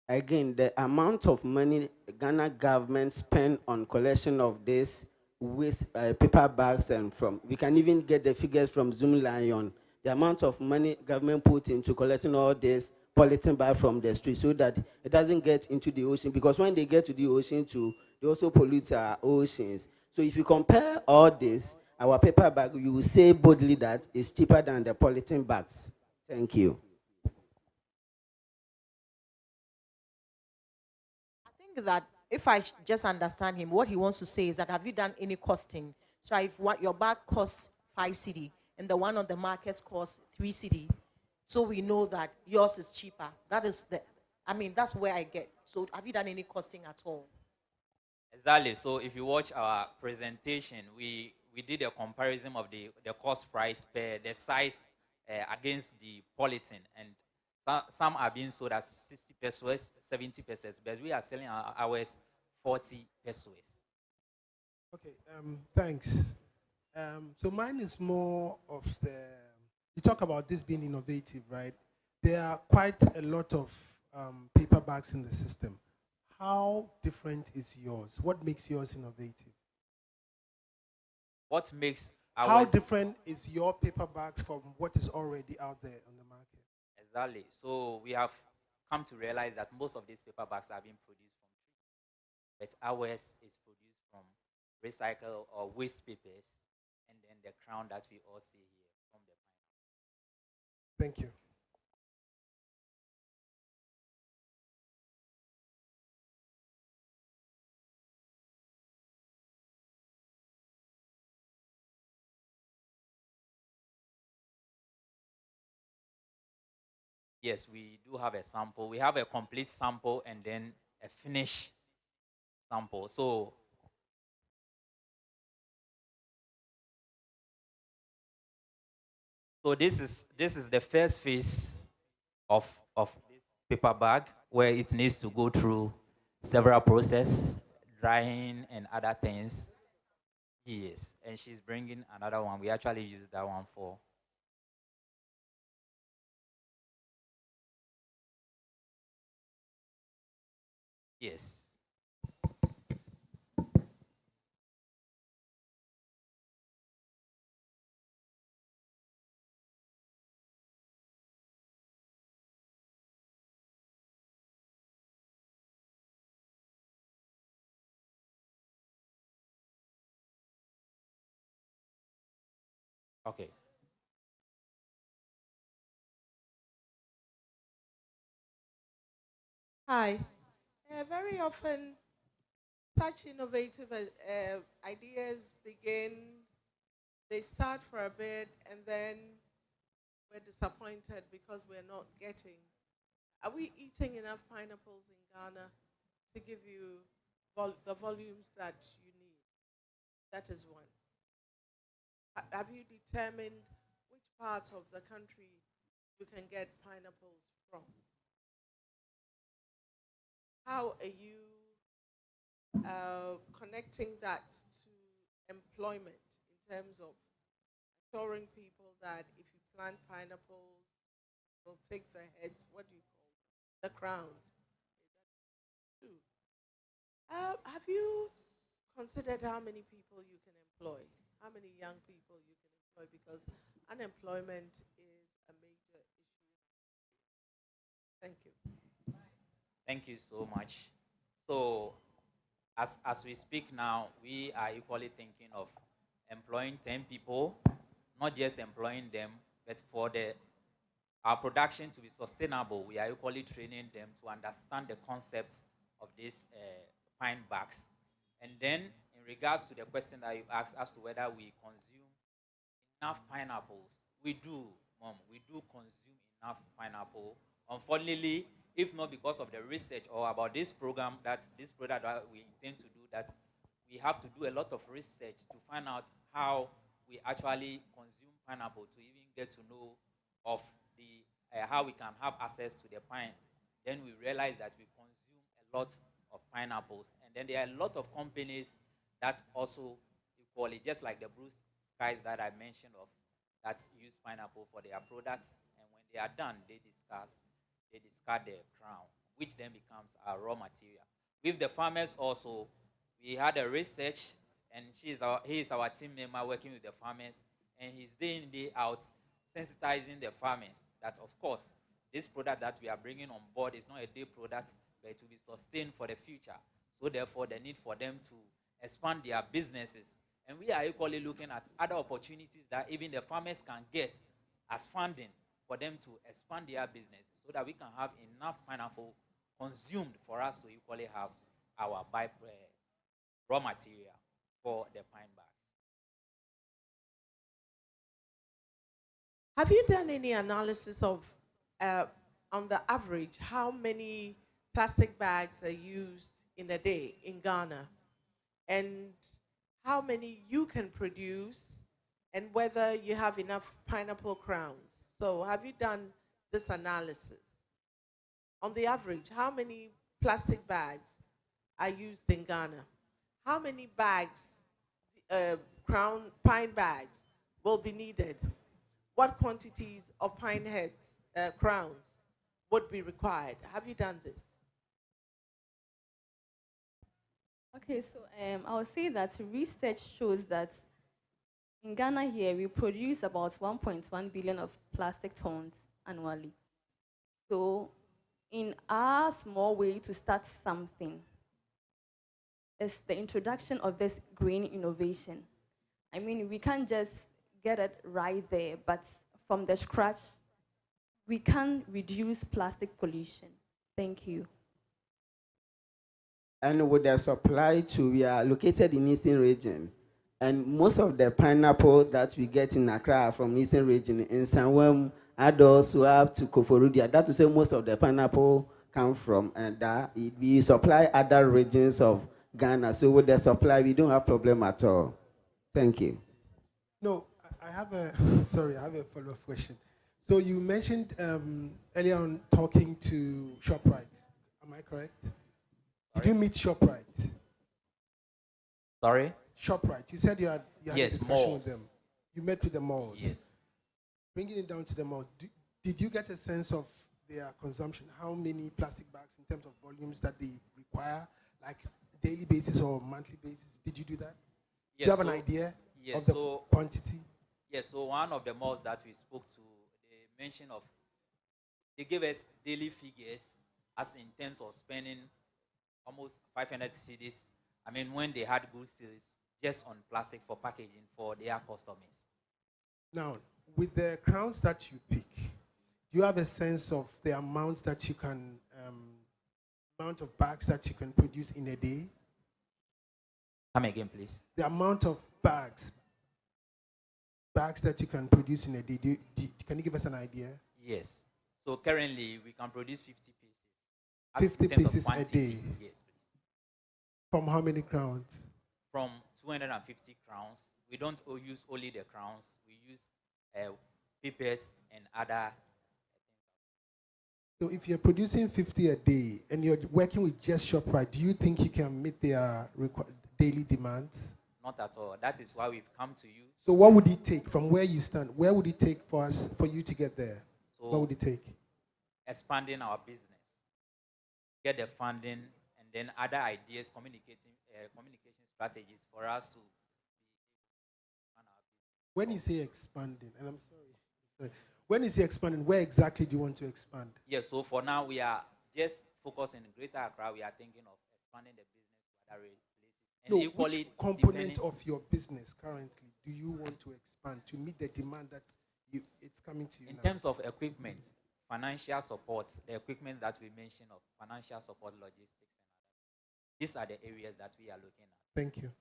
Speaker 6: Again, the amount of money Ghana government spend on collection of this waste paper bags and we can even get the figures from Zoom Lion. The amount of money government put into collecting all this polythene bag from the street so that it doesn't get into the ocean, because when they get to the ocean too, they also pollute our oceans. So if you compare all this, our paper bag, you will say boldly that it's cheaper than the polythene bags. Thank you.
Speaker 1: I think that if I just understand him, what he wants to say is that have you done any costing? So if your bag costs 5 cedi and the one on the market costs 3 cedi, so we know that yours is cheaper. That is that's where I get. So have you done any costing at all?
Speaker 5: Exactly. So if you watch our presentation, we did a comparison of the cost price per the size against the polythene, and some are being sold at 60 pesos, 70 pesos, but we are selling ours 40 pesos.
Speaker 8: Okay, thanks. So mine is more of you talk about this being innovative, right? There are quite a lot of paper bags in the system. How different is yours? What makes yours innovative?
Speaker 5: What makes
Speaker 8: How different is your paper bags from what is already out there on the market?
Speaker 5: Exactly. So we have come to realize that most of these paper bags are being produced from trees, but ours is produced from recycle or waste papers, and then the crown that we all see here from the pineapple.
Speaker 8: Thank you.
Speaker 5: Yes, we do have a sample. We have a complete sample and then a finished sample. So this is the first phase of this paper bag, where it needs to go through several processes, drying and other things. Yes, and she's bringing another one. We actually use that one for. Yes. Okay.
Speaker 3: Hi. Very often, such innovative ideas begin, they start for a bit, and then we're disappointed because we're not getting. Are we eating enough pineapples in Ghana to give you the volumes that you need? That is one. Have you determined which parts of the country you can get pineapples from? How are you connecting that to employment in terms of assuring people that if you plant pineapples, they'll take the heads, what do you call them? The crowns. Two. Have you considered how many people you can employ? How many young people you can employ? Because unemployment is a major issue. Thank you.
Speaker 5: Thank you so much. So as we speak now, we are equally thinking of employing 10 people, not just employing them, but for our production to be sustainable, we are equally training them to understand the concept of these pine bags. And then, in regards to the question that you asked as to whether we consume enough pineapples, we do, Mom. We do consume enough pineapple. Unfortunately, if not because of the research or about this program, this product that we intend to do, that we have to do a lot of research to find out how we actually consume pineapple, to even get to know of the how we can have access to the pine. Then we realize that we consume a lot of pineapples, and then there are a lot of companies that also equally, just like the blue skies that I mentioned of, that use pineapple for their products, and when they are done, they discard the crown, which then becomes our raw material. With the farmers also, we had a research, and he is our team member working with the farmers, and he's day in, day out sensitizing the farmers that, of course, this product that we are bringing on board is not a day product, but to be sustained for the future. So therefore, the need for them to expand their businesses. And we are equally looking at other opportunities that even the farmers can get as funding for them to expand their businesses, so that we can have enough pineapple consumed for us to equally have our raw material for the pine bags.
Speaker 3: Have you done any analysis of uh, on the average, how many plastic bags are used in a day in Ghana, and how many you can produce, and whether you have enough pineapple crowns. So have you done this analysis? On the average, how many plastic bags are used in Ghana? How many bags, pine bags, will be needed? What quantities of pine heads, crowns, would be required? Have you done this?
Speaker 4: Okay, so I would say that research shows that in Ghana here, we produce about 1.1 billion of plastic tons annually. So in our small way to start something is the introduction of this green innovation. I mean, we can't just get it right there, but from the scratch, we can reduce plastic pollution. Thank you.
Speaker 6: And with the supply too, we are located in Eastern region. And most of the pineapple that we get in Accra are from Eastern region. In Sanwem, adults who have to Koforudia, that to say most of the pineapple come from, and we supply other regions of Ghana. So with the supply, we don't have problem at all. Thank you.
Speaker 8: No, I have a, sorry, I have a follow-up question. So you mentioned earlier on talking to ShopRite. Am I correct? Did you meet ShopRite?
Speaker 5: Sorry?
Speaker 8: ShopRite. You said you had
Speaker 5: Yes,
Speaker 8: a discussion
Speaker 5: malls.
Speaker 8: with them. You met with the malls.
Speaker 5: Yes.
Speaker 8: Bringing it down to the mall, did you get a sense of their consumption? How many plastic bags in terms of volumes that they require, like daily basis or monthly basis? Did you do that?
Speaker 5: Yes,
Speaker 8: Do you have an idea of the quantity?
Speaker 5: Yes, so one of the malls that we spoke to, they mentioned of, they gave us daily figures as in terms of spending almost 500 cedis. I mean, when they had good sales just on plastic for packaging for their customers.
Speaker 8: Now, with the crowns that you pick, do you have a sense of the amount that you can, amount of bags that you can produce in a day?
Speaker 5: Come again, please.
Speaker 8: The amount of bags that you can produce in a day, can you give us an idea?
Speaker 5: Yes. So currently, we can produce 50 pieces.
Speaker 8: 50
Speaker 5: in terms of
Speaker 8: pieces a
Speaker 5: quantities,
Speaker 8: day?
Speaker 5: Yes, please.
Speaker 8: From how many crowns?
Speaker 5: From 250 crowns. We don't use only the crowns. We use papers and other.
Speaker 8: So if you're producing 50 a day and you're working with just ShopRite, do you think you can meet their daily demands?
Speaker 5: Not at all. That is why we've come to you.
Speaker 8: So what would it take from where you stand? Where would it take for you to get there?
Speaker 5: So
Speaker 8: what would it take? expanding
Speaker 5: our business, get the funding, and then other ideas, communication strategies for us to run our business.
Speaker 8: When you say expanding, and I'm sorry, when you say expanding, where exactly do you want to expand?
Speaker 5: Yeah, so for now we are just focusing in Greater Accra. We are thinking of expanding the business to other places. And
Speaker 8: No,
Speaker 5: equally,
Speaker 8: which component of your business currently do you want to expand to meet the demand that it's coming to you
Speaker 5: in
Speaker 8: now?
Speaker 5: terms of equipment, financial support, the equipment that we mentioned of financial support, logistics, and other. These are the areas that we are looking at.
Speaker 8: Thank you.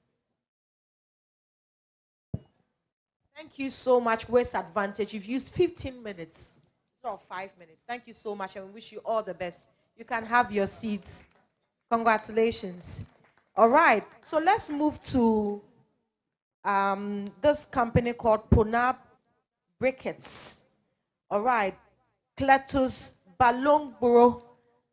Speaker 1: Thank you so much, Waste Advantage. You've used 15 minutes, instead of 5 minutes. Thank you so much, and we wish you all the best. You can have your seats. Congratulations. All right, so let's move to this company called Ponab Briquettes. All right, Cletus Balongboro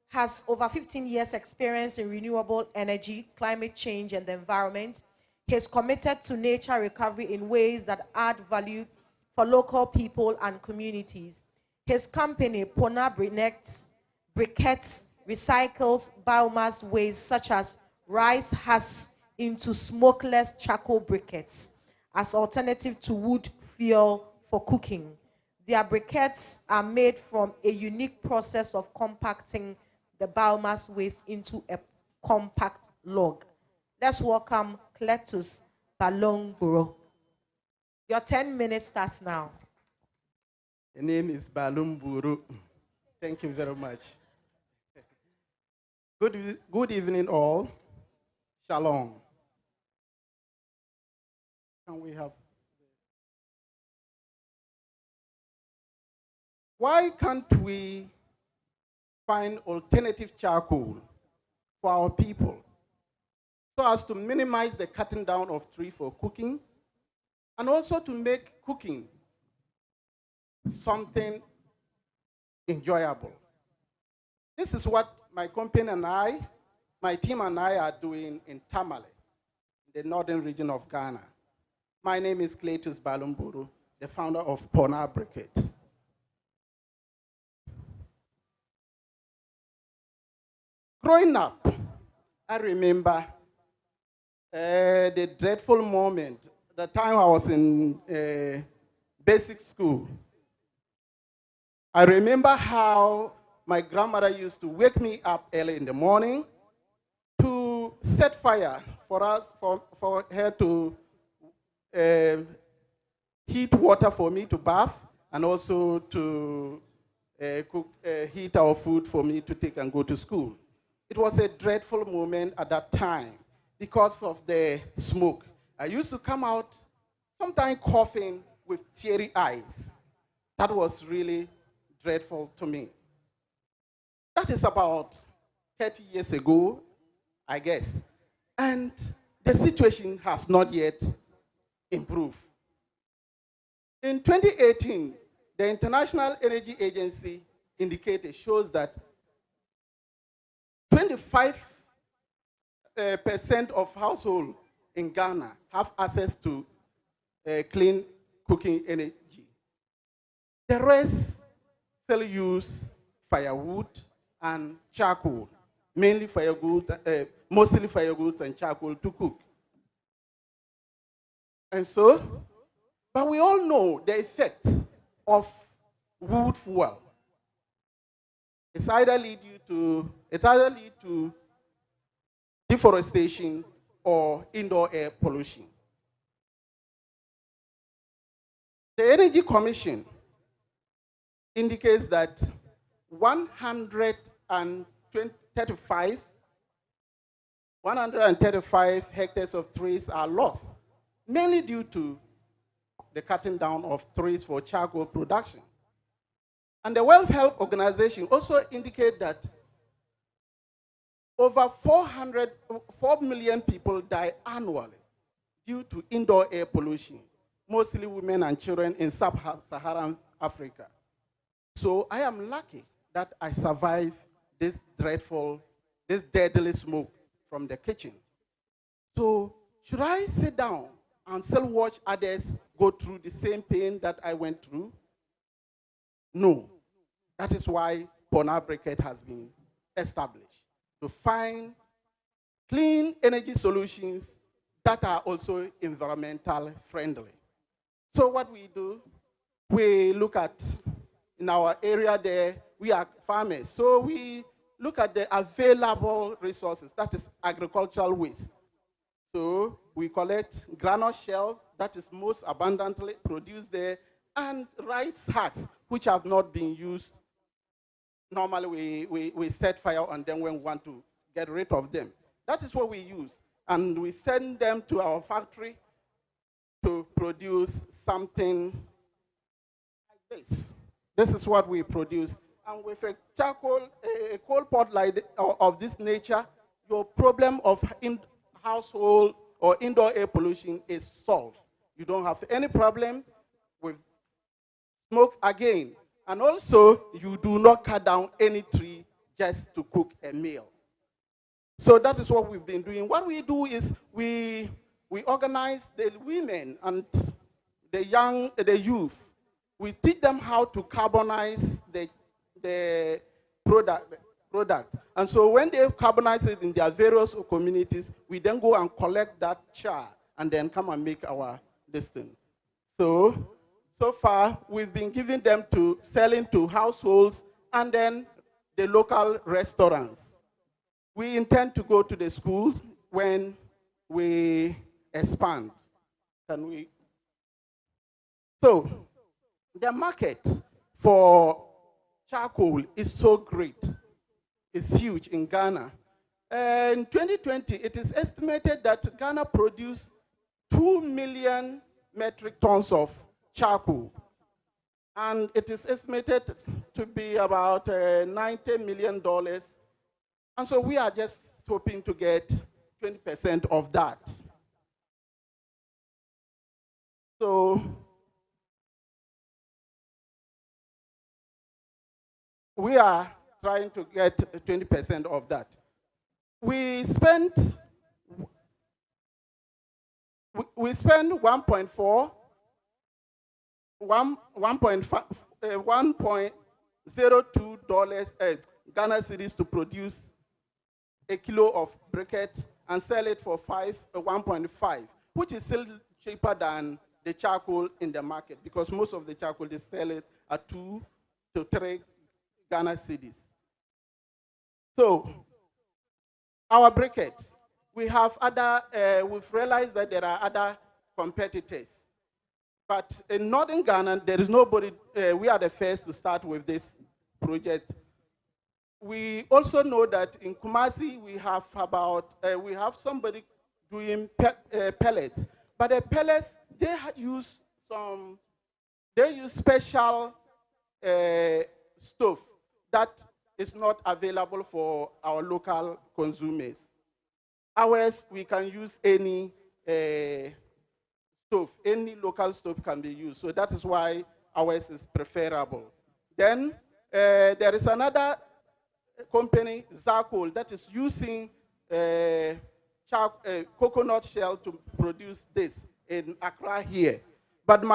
Speaker 1: has over 15 years experience in renewable energy, climate change, and the environment. He's committed to nature recovery in ways that add value for local people and communities. His company, Ponab Briquettes, recycles biomass waste such as rice husks into smokeless charcoal briquettes as alternative to wood fuel for cooking. Their briquettes are made from a unique process of compacting the biomass waste into a compact log. Let's welcome Cletus Balongboro. Your 10 minutes starts now.
Speaker 9: The name is Balongboro. Thank you very much. Good evening, all. Shalom. Can we have... why can't we find alternative charcoal for our people so as to minimize the cutting down of trees for cooking and also to make cooking something enjoyable? This is what my company and I, my team and I are doing in Tamale, the northern region of Ghana. My name is Cletus Balumburu, the founder of Pona Briquette. Growing up, I remember the dreadful moment, the time I was in basic school. I remember how my grandmother used to wake me up early in the morning to set fire for her to heat water for me to bath and also to heat our food for me to take and go to school. It was a dreadful moment at that time because of the smoke. I used to come out sometimes coughing with teary eyes. That was really dreadful to me. That is about 30 years ago, I guess. And the situation has not yet improved. In 2018, the International Energy Agency indicator shows that 25% of households in Ghana have access to clean cooking energy. The rest still use firewood and charcoal, mainly firewood, mostly firewood and charcoal to cook. And so, but we all know the effects of wood fuel. It either lead to deforestation or indoor air pollution. The Energy Commission indicates that 135 hectares of trees are lost, mainly due to the cutting down of trees for charcoal production. And the World Health Organization also indicates that over 4 million people die annually due to indoor air pollution, mostly women and children in sub-Saharan Africa. So I am lucky that I survived this deadly smoke from the kitchen. So should I sit down and still watch others go through the same pain that I went through? No. That is why Pona Briquette has been established, to find clean energy solutions that are also environmental friendly. So what we do, we look at, in our area there, we are farmers, so we look at the available resources, that is agricultural waste. So we collect granite shell that is most abundantly produced there, and rice husks, which have not been used. Normally we set fire on them when we want to get rid of them. That is what we use. And we send them to our factory to produce something like this. This is what we produce. And with a charcoal, a coal pot like of this nature, your problem of household or indoor air pollution is solved. You don't have any problem with smoke again. And also, you do not cut down any tree just to cook a meal. So that is what we've been doing. What we do is we organize the women and the youth. We teach them how to carbonize the product. And so when they carbonize it in their various communities, we then go and collect that char and then come and make our listing. So far, we've been giving them to selling to households and then the local restaurants. We intend to go to the schools when we expand. Can we? So, the market for charcoal is so great. It's huge in Ghana. In 2020, it is estimated that Ghana produced 2 million metric tons of charcoal. And it is estimated to be about $90 million. And so we are just hoping to get 20% of that. So we are trying to get 20% of that. We spent 1.4, 1.02 dollars Ghana cedis to produce a kilo of briquettes and sell it for 1.5, which is still cheaper than the charcoal in the market, because most of the charcoal they sell it at 2 to 3 Ghana cedis. So our briquettes, we have other. We've realized that there are other competitors, but in northern Ghana there is nobody. We are the first to start with this project. We also know that in Kumasi we have somebody doing pellets, but the pellets they use special stove that is not available for our local consumers. Ours, we can use any stove, any local stove can be used. So that is why ours is preferable. Then there is another company, Zarcoal, that is using coconut shell to produce this in Accra here. But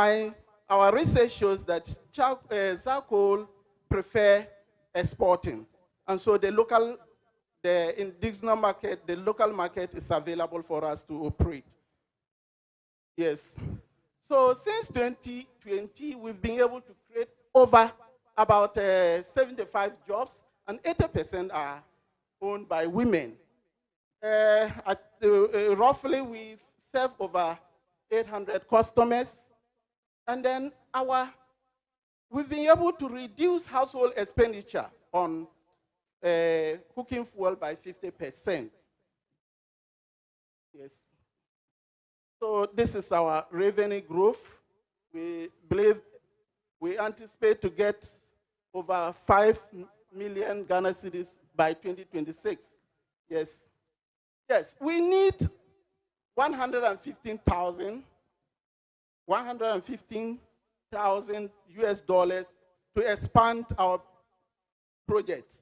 Speaker 9: our research shows that Zarcoal prefer exporting. And so the indigenous market, the local market is available for us to operate. Yes. So since 2020, we've been able to create over about 75 jobs, and 80% are owned by women. Roughly, we've served over 800 customers. And then we've been able to reduce household expenditure on cooking fuel by 50%. Yes. So this is our revenue growth. We anticipate to get over 5 million Ghana cedis by 2026. Yes. Yes, we need 115,000 US dollars to expand our project.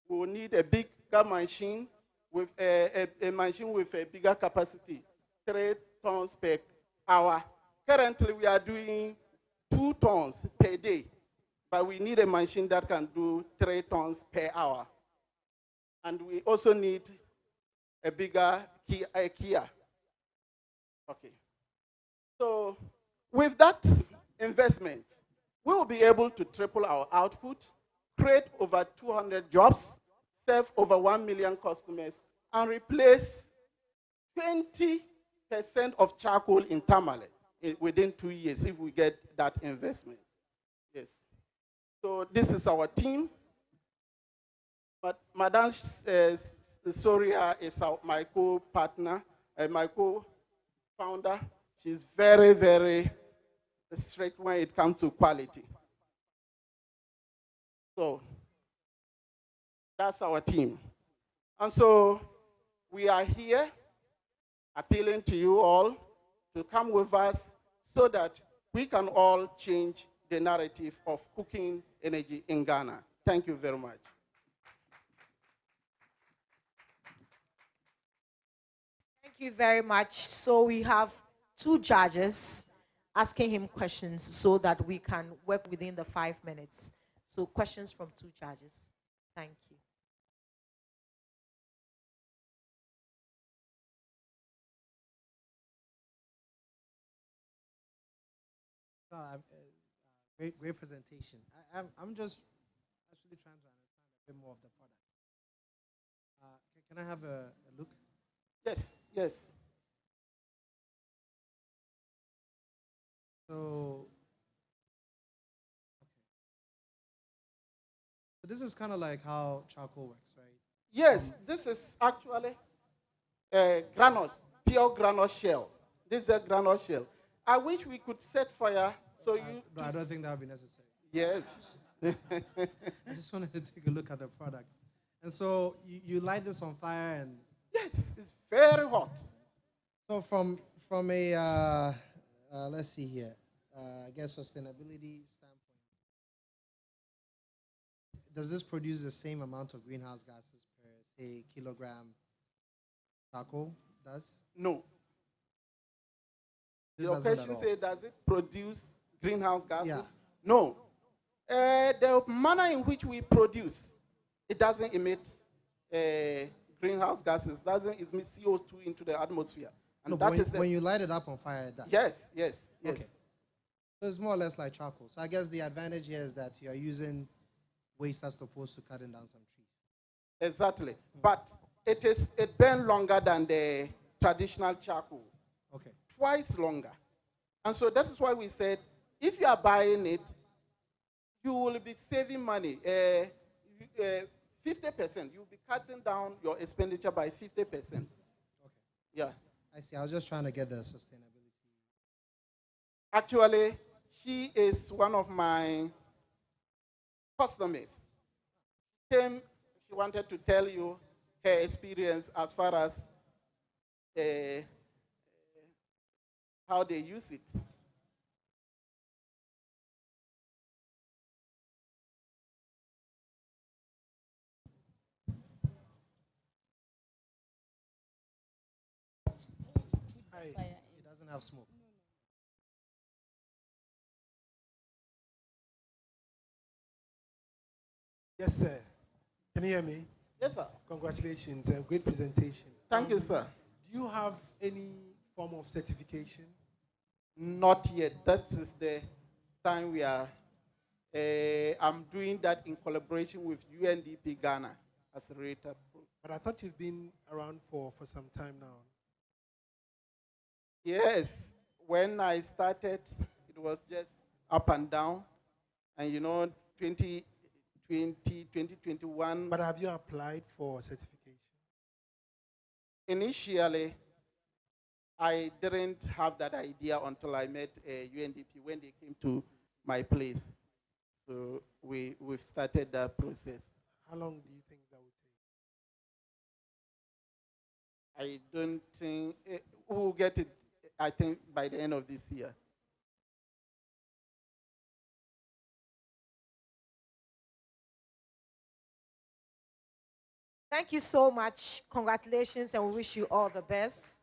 Speaker 9: We will need a bigger machine with a machine with a bigger capacity, 3 tons per hour. Currently, we are doing 2 tons per day, but we need a machine that can do 3 tons per hour. And we also need a bigger Kia. Okay. So with that investment, we will be able to triple our output, create over 200 jobs, serve over 1 million customers, and replace 20% of charcoal in Tamale within 2 years if we get that investment. Yes. So this is our team. But Madame Soria is my co-partner, my co-founder. She's very, very strict when it comes to quality. So that's our team. And so we are here appealing to you all to come with us so that we can all change the narrative of cooking energy in Ghana. Thank you very much.
Speaker 1: Thank you very much. So we have 2 judges asking him questions so that we can work within the 5 minutes. So questions from 2 judges. Thank you.
Speaker 10: Great presentation. I'm just actually trying to understand a bit more of the product. Can I have a look?
Speaker 9: Yes, yes.
Speaker 10: So this is kind of like how charcoal works, right?
Speaker 9: Yes, this is actually granules, pure granule shell. This is a granule shell. I wish we could set fire so you.
Speaker 10: No, I don't think that would be necessary.
Speaker 9: Yes.
Speaker 10: I just wanted to take a look at the product. And so you light this on fire, and
Speaker 9: Yes, it's very hot.
Speaker 10: so from a let's see here, I guess sustainability standpoint, does this produce the same amount of greenhouse gases per say kilogram charcoal does?
Speaker 9: No.
Speaker 10: This
Speaker 9: Your
Speaker 10: doesn't at
Speaker 9: question
Speaker 10: all.
Speaker 9: says, does it produce greenhouse gases?
Speaker 10: Yeah.
Speaker 9: No. The manner in which we produce, it doesn't emit greenhouse gases, doesn't emit CO2 into the atmosphere. And
Speaker 10: No,
Speaker 9: that
Speaker 10: but
Speaker 9: is
Speaker 10: when you light it up on fire, it does.
Speaker 9: yes, yes, yes.
Speaker 10: Okay. So it's more or less like charcoal. So I guess the advantage here is that you are using waste as opposed to cutting down some trees.
Speaker 9: Exactly. But it burns longer than the traditional charcoal.
Speaker 10: Okay.
Speaker 9: Twice longer. And so that is why we said, if you are buying it, you will be saving money. 50%. You'll be cutting down your expenditure by 50%.
Speaker 10: Okay.
Speaker 9: Yeah.
Speaker 10: I see. I was just trying to get the sustainability.
Speaker 9: Actually, she is one of my customers. She wanted to tell you her experience as far as how they use it.
Speaker 10: Hi. It doesn't have smoke.
Speaker 8: Yes, sir. Can you hear me?
Speaker 9: Yes, sir.
Speaker 8: Congratulations. Great presentation.
Speaker 9: Thank you, sir.
Speaker 8: Do you have any form of certification?
Speaker 9: Not yet. That is the time we are. I'm doing that in collaboration with UNDP Ghana as a rater.
Speaker 8: But I thought you've been around for some time now.
Speaker 9: Yes. When I started, it was just up and down. And 2021.
Speaker 8: But have you applied for certification?
Speaker 9: Initially, I didn't have that idea until I met UNDP when they came to my place. So we've started that process.
Speaker 8: How long do you think that would take?
Speaker 9: I don't think we'll get it, I think, by the end of this year.
Speaker 1: Thank you so much. Congratulations, and we wish you all the best.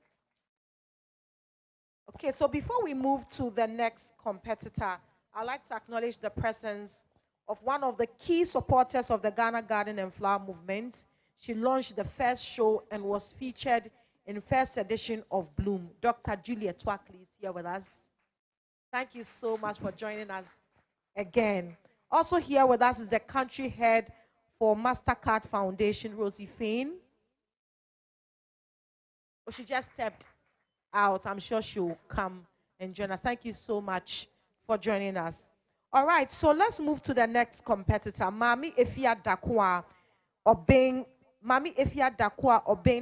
Speaker 1: Okay, so before we move to the next competitor, I'd like to acknowledge the presence of one of the key supporters of the Ghana Garden and Flower Movement. She launched the first show and was featured in first edition of Bloom. Dr. Juliet Twackley is here with us. Thank you so much for joining us again. Also here with us is the country head for MasterCard Foundation, Rosie Fain. Oh, she just stepped out. I'm sure she'll come and join us. Thank you so much for joining us. All right, so let's move to the next competitor. Mami Efia Dakwa Obeng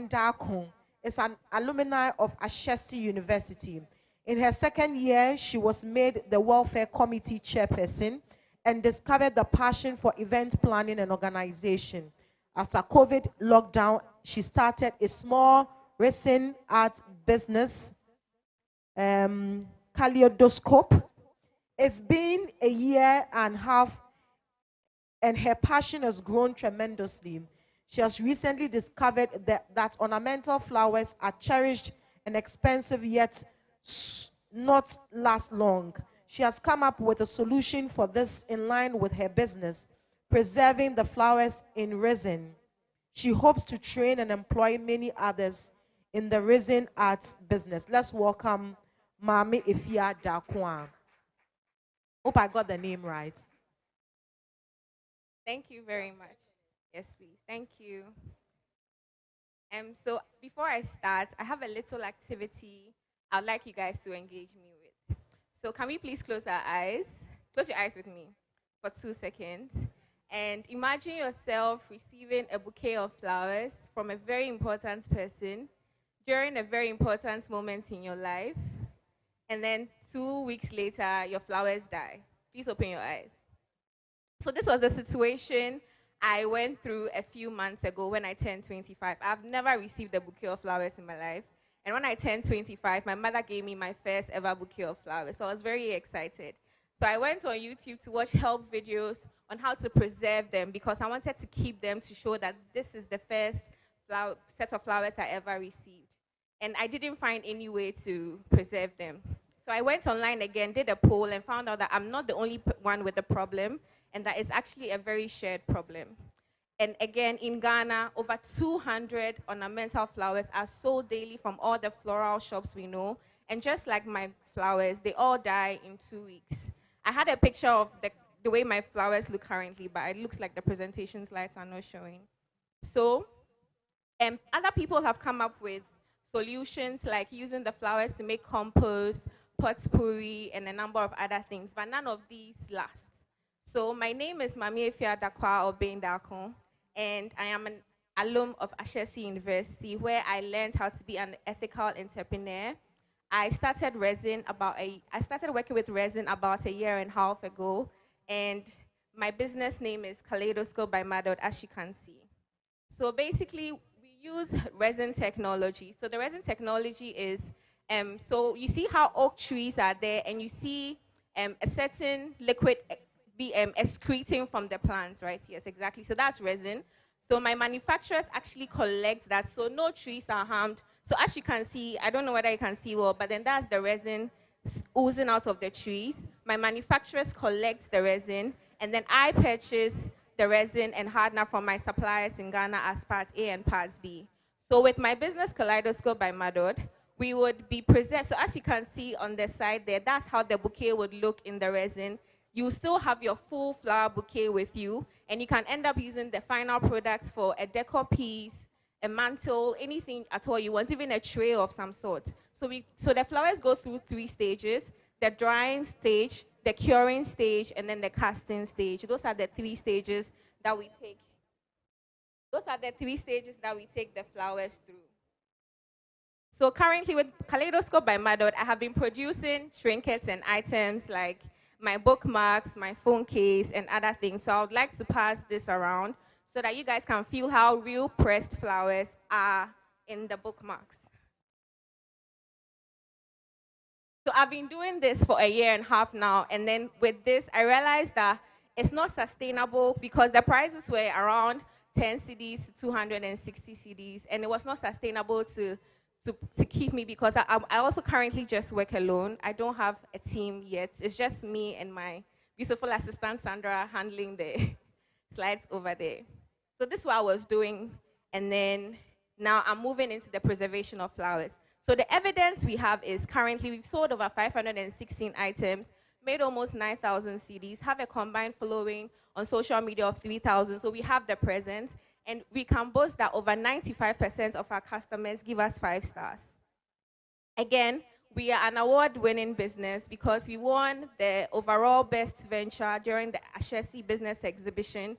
Speaker 1: Dakun is an alumni of Ashesi University. In her second year, she was made the Welfare Committee chairperson and discovered the passion for event planning and organization. After COVID lockdown, she started a small resin art business, Kaleidoscope. It's been a year and a half, and her passion has grown tremendously. She has recently discovered that ornamental flowers are cherished and expensive, yet not last long. She has come up with a solution for this in line with her business, preserving the flowers in resin. She hopes to train and employ many others in the resin arts business. Let's welcome Mami Efia Dakwa. Hope I got the name right.
Speaker 11: Thank you very much. Yes, please. Thank you. So before I start, I have a little activity I'd like you guys to engage me with. So can we please close our eyes? Close your eyes with me for 2 seconds. And imagine yourself receiving a bouquet of flowers from a very important person during a very important moment in your life. And then 2 weeks later, your flowers die. Please open your eyes. So this was the situation I went through a few months ago when I turned 25. I've never received a bouquet of flowers in my life. And when I turned 25, my mother gave me my first ever bouquet of flowers. So I was very excited. So I went on YouTube to watch help videos on how to preserve them because I wanted to keep them to show that this is the first set of flowers I ever received. And I didn't find any way to preserve them. So I went online again, did a poll, and found out that I'm not the only one with the problem, and that it's actually a very shared problem. And again, in Ghana, over 200 ornamental flowers are sold daily from all the floral shops we know. And just like my flowers, they all die in 2 weeks. I had a picture of the way my flowers look currently, but it looks like the presentation slides are not showing. So other people have come up with solutions like using the flowers to make compost, potpourri, and a number of other things, but none of these last. So my name is Mami Efia Dakwa Obendakon, and I am an alum of Ashesi University, where I learned how to be an ethical entrepreneur. I started working with resin about 1.5 years ago, and my business name is Kaleidoscope by Madod, as you can see. So basically, we use resin technology. So the resin technology is, so you see how oak trees are there, and you see a certain liquid excreting from the plants, right? Yes, exactly. So that's resin. So my manufacturers actually collect that, so no trees are harmed. So as you can see, I don't know whether you can see well, but then that's the resin oozing out of the trees. My manufacturers collect the resin, and then I purchase the resin and hardener from my suppliers in Ghana as Part A and Part B. So with my business Kaleidoscope by Madod, we would be present. So as you can see on the side there, that's how the bouquet would look in the resin. You still have your full flower bouquet with you, and you can end up using the final products for a decor piece, a mantle, anything at all you want, even a tray of some sort. So the flowers go through 3 stages: the drying stage, the curing stage, and then the casting stage. Those are the 3 stages that we take. Those are the 3 stages that we take the flowers through. So currently with Kaleidoscope by Madod, I have been producing trinkets and items like my bookmarks, my phone case, and other things. So I would like to pass this around so that you guys can feel how real pressed flowers are in the bookmarks. So I've been doing this for 1.5 years now, and then with this, I realized that it's not sustainable because the prices were around 10 cedis to 260 cedis, and it was not sustainable to keep me because I also currently just work alone. I don't have a team yet. It's just me and my beautiful assistant, Sandra, handling the slides over there. So this is what I was doing, and then now I'm moving into the preservation of flowers. So the evidence we have is currently we've sold over 516 items, made almost 9,000 CDs, have a combined following on social media of 3,000. So we have the present, and we can boast that over 95% of our customers give us 5 stars. Again, we are an award-winning business because we won the overall best venture during the Ashesi Business Exhibition,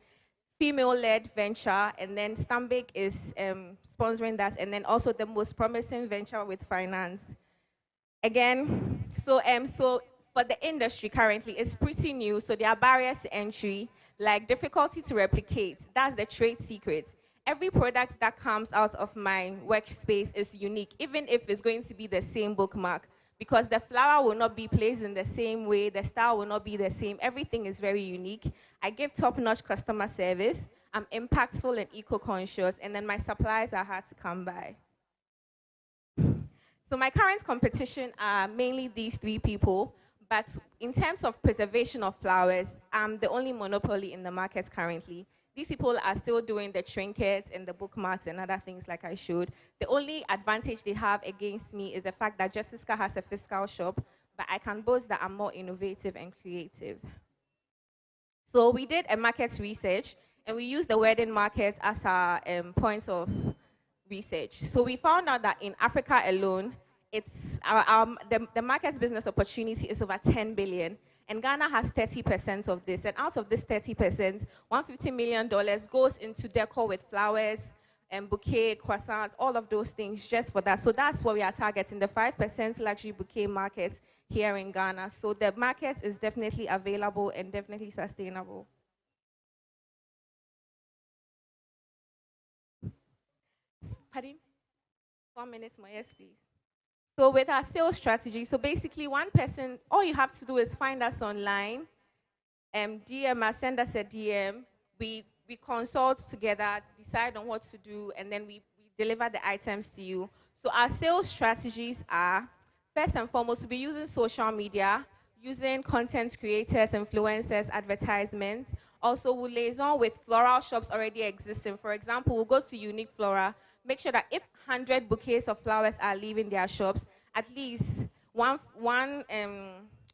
Speaker 11: female-led venture, and then Stambik is sponsoring that, and then also the most promising venture with finance. Again, so for the industry currently, it's pretty new, so there are barriers to entry, like difficulty to replicate. That's the trade secret. Every product that comes out of my workspace is unique, even if it's going to be the same bookmark, because the flower will not be placed in the same way, the style will not be the same. Everything is very unique. I give top-notch customer service. I'm impactful and eco-conscious, and then my supplies are hard to come by. So my current competition are mainly these 3 people, but in terms of preservation of flowers, I'm the only monopoly in the market currently. These people are still doing the trinkets and the bookmarks and other things like I showed. The only advantage they have against me is the fact that Jessica has a physical shop, but I can boast that I'm more innovative and creative. So we did a market research, and we used the wedding market as our point of research. So we found out that in Africa alone, it's the market business opportunity is over 10 billion. And Ghana has 30% of this. And out of this 30%, $150 million goes into decor with flowers and bouquet, croissants, all of those things just for that. So that's what we are targeting, the 5% luxury bouquet market here in Ghana. So the market is definitely available and definitely sustainable. Pardon? 4 minutes more, yes, please. So with our sales strategy, so basically one person, all you have to do is find us online, DM us, send us a DM. We consult together, decide on what to do, and then we deliver the items to you. So our sales strategies are, first and foremost, to be using social media, using content creators, influencers, advertisements. Also, we'll liaison with floral shops already existing. For example, we'll go to Unique Flora, make sure that if 100 bouquets of flowers are leaving their shops, at least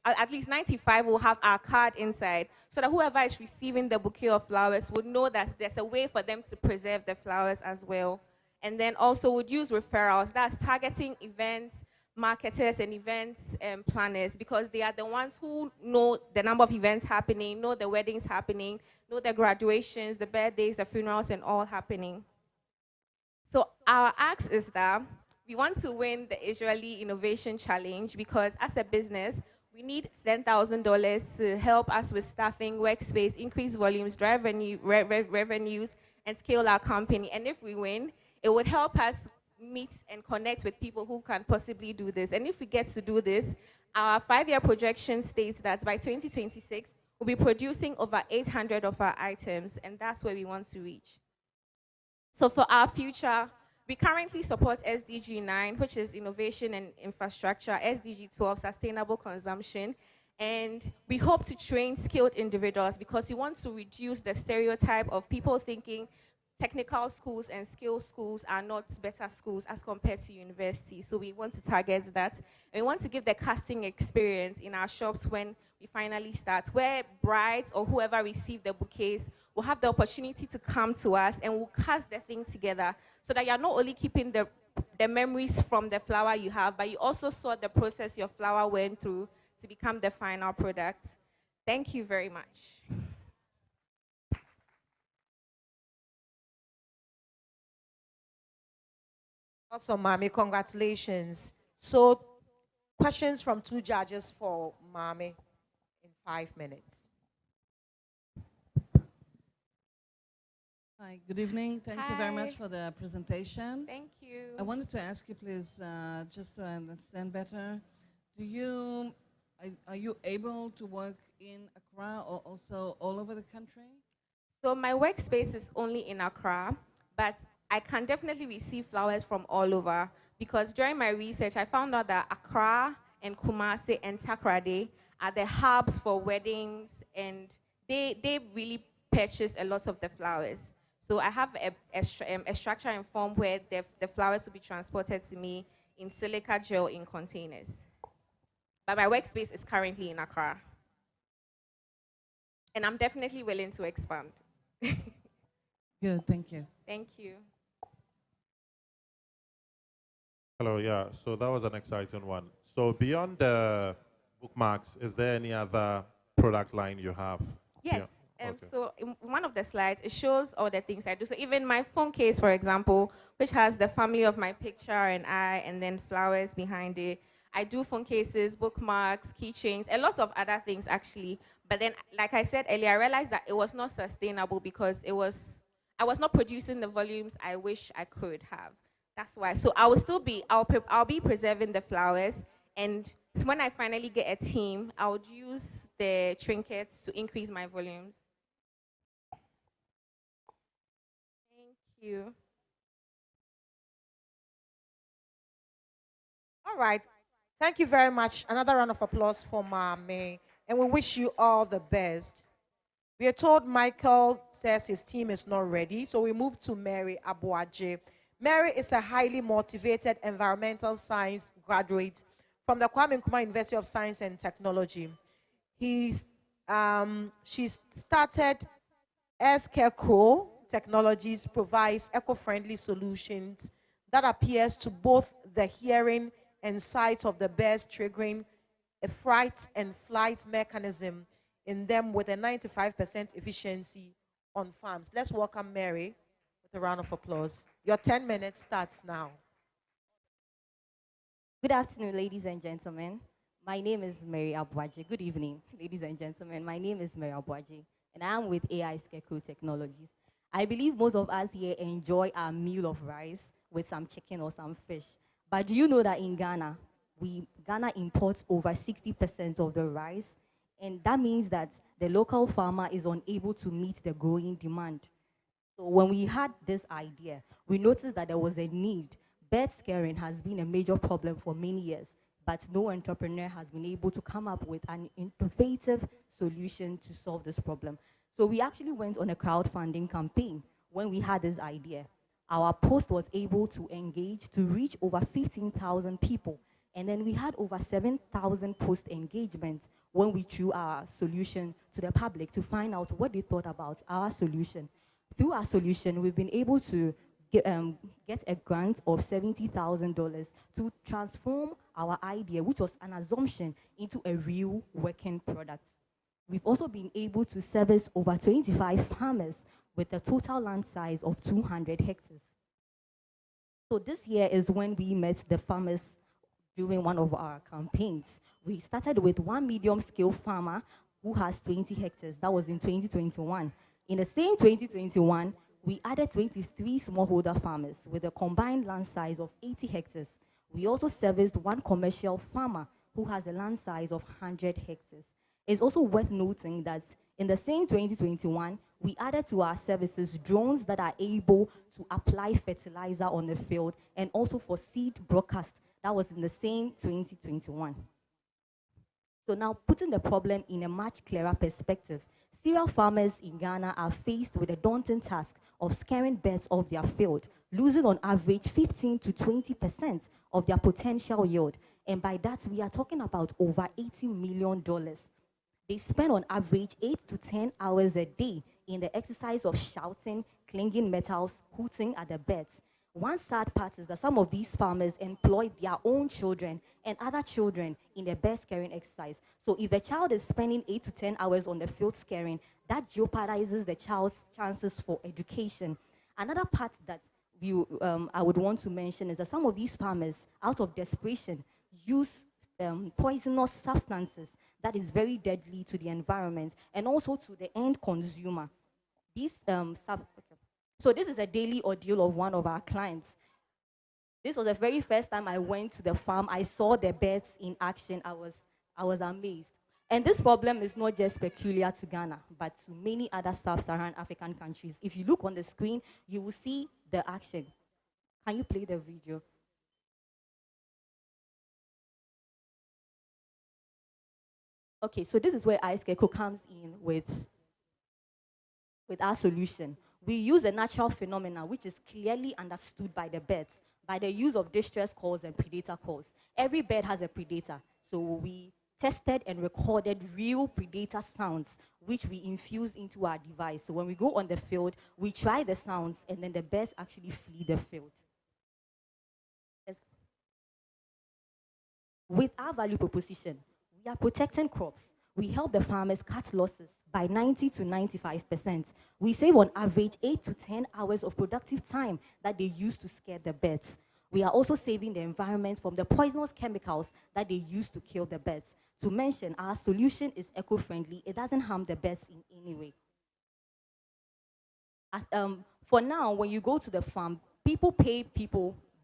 Speaker 11: at least 95 will have our card inside, so that whoever is receiving the bouquet of flowers would know that there's a way for them to preserve the flowers as well. And then also would use referrals, that's targeting events, marketers and events planners, because they are the ones who know the number of events happening, know the weddings happening, know the graduations, the birthdays, the funerals, and all happening. So our ask is that we want to win the Israeli Innovation Challenge, because as a business, we need $10,000 to help us with staffing, workspace, increase volumes, drive revenues, and scale our company. And if we win, it would help us meet and connect with people who can possibly do this. And if we get to do this, our 5-year projection states that by 2026, we'll be producing over 800 of our items, and that's where we want to reach. So for our future, we currently support SDG 9, which is innovation and infrastructure, SDG 12, sustainable consumption, and we hope to train skilled individuals, because we want to reduce the stereotype of people thinking technical schools and skill schools are not better schools as compared to universities. So we want to target that. And we want to give the casting experience in our shops when we finally start, where brides or whoever receive the bouquets will have the opportunity to come to us and we'll cast the thing together, so that you're not only keeping the memories from the flower you have, but you also saw the process your flower went through to become the final product. Thank you very much.
Speaker 1: Awesome, Mami. Congratulations. So, questions from 2 judges for Mami in 5 minutes.
Speaker 2: Hi, good evening. Thank you very much for the presentation.
Speaker 11: Thank you.
Speaker 2: I wanted to ask you, please, just to understand better, are you able to work in Accra or also all over the country?
Speaker 11: So my workspace is only in Accra, but I can definitely receive flowers from all over, because during my research, I found out that Accra and Kumasi and Takoradi are the hubs for weddings, and they really purchase a lot of the flowers. So I have a structure and form where the flowers will be transported to me in silica gel in containers. But my workspace is currently in Accra. And I'm definitely willing to expand.
Speaker 2: Good, thank you.
Speaker 11: Thank you.
Speaker 7: Hello, yeah, so that was an exciting one. So beyond the bookmarks, is there any other product line you have?
Speaker 11: Yes.
Speaker 7: Yeah. Okay.
Speaker 11: So in one of the slides, it shows all the things I do. So even my phone case, for example, which has the family of my picture and I, and then flowers behind it. I do phone cases, bookmarks, keychains, a lot of other things actually. But then, like I said earlier, I realized that it was not sustainable, because I was not producing the volumes I wish I could have. That's why. So I will still be, I'll be preserving the flowers, and when I finally get a team, I would use the trinkets to increase my volumes. Thank you.
Speaker 1: All right. Thank you very much. Another round of applause for Mami. And we wish you all the best. We are told Michael says his team is not ready, so we move to Mary Abuaje. Mary is a highly motivated environmental science graduate from the Kwame Nkrumah University of Science and Technology. She started Scarecrow Technologies, provides eco-friendly solutions that appears to both the hearing and sight of the birds, triggering a fright and flight mechanism in them with a 95% efficiency on farms. Let's welcome Mary with a round of applause. Your 10 minutes starts now.
Speaker 12: Good afternoon, ladies and gentlemen. My name is Mary Abuaje. Good evening, ladies and gentlemen. My name is Mary Abuaje, and I am with AI Scarecrow Technologies. I believe most of us here enjoy our meal of rice with some chicken or some fish. But do you know that in Ghana, Ghana imports over 60% of the rice, and that means that the local farmer is unable to meet the growing demand. So when we had this idea, we noticed that there was a need. Bird scaring has been a major problem for many years, but no entrepreneur has been able to come up with an innovative solution to solve this problem. So we actually went on a crowdfunding campaign when we had this idea. Our post was able to engage to reach over 15,000 people. And then we had over 7,000 post engagements when we threw our solution to the public to find out what they thought about our solution. Through our solution, we've been able to get a grant of $70,000 to transform our idea, which was an assumption, into a real working product. We've also been able to service over 25 farmers with a total land size of 200 hectares. So this year is when we met the farmers during one of our campaigns. We started with one medium-scale farmer who has 20 hectares. That was in 2021. In the same 2021, we added 23 smallholder farmers with a combined land size of 80 hectares. We also serviced one commercial farmer who has a land size of 100 hectares. It's also worth noting that in the same 2021, we added to our services drones that are able to apply fertilizer on the field and also for seed broadcast. That was in the same 2021. So now, putting the problem in a much clearer perspective, cereal farmers in Ghana are faced with a daunting task of scaring birds off their field, losing on average 15 to 20% of their potential yield. And by that, we are talking about over $80 million. They spend on average 8 to 10 hours a day in the exercise of shouting, clinging metals, hooting at the birds. One sad part is that some of these farmers employ their own children and other children in the bird scaring exercise. So if a child is spending 8 to 10 hours on the field scaring, that jeopardizes the child's chances for education. Another part that I would want to mention is that some of these farmers, out of desperation, use poisonous substances that is very deadly to the environment and also to the end consumer. So this is a daily ordeal of one of our clients. This was the very first time I went to the farm. I saw the birds in action. I was amazed. And this problem is not just peculiar to Ghana, but to many other sub-Saharan African countries. If you look on the screen, you will see the action. Can you play the video? Okay, so this is where Ice Gecko comes in with our solution. We use a natural phenomena which is clearly understood by the birds by the use of distress calls and predator calls. Every bird has a predator, so we tested and recorded real predator sounds which we infused into our device. So when we go on the field, we try the sounds and then the birds actually flee the field. With our value proposition, we are protecting crops. We help the farmers cut losses by 90 to 95%. We save on average 8 to 10 hours of productive time that they use to scare the birds. We are also saving the environment from the poisonous chemicals that they use to kill the birds. To mention, our solution is eco-friendly. It doesn't harm the birds in any way. For now, when you go to the farm, people pay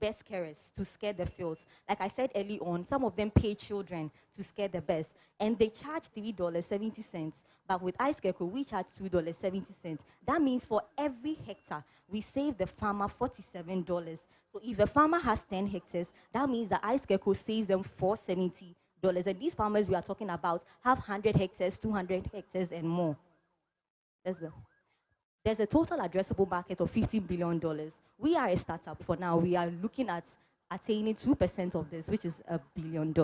Speaker 12: bird scarers to scare the fields. Like I said early on, some of them pay children to scare the birds, and they charge $3.70. But with Ice Gecko, we charge $2.70. That means for every hectare, we save the farmer $47. So if a farmer has 10 hectares, that means that Ice Gecko saves them $470. And these farmers we are talking about have 100 hectares, 200 hectares, and more. Let's go. There's a total addressable market of $15 billion. We are a startup for now. We are looking at attaining 2% of this, which is $1 billion.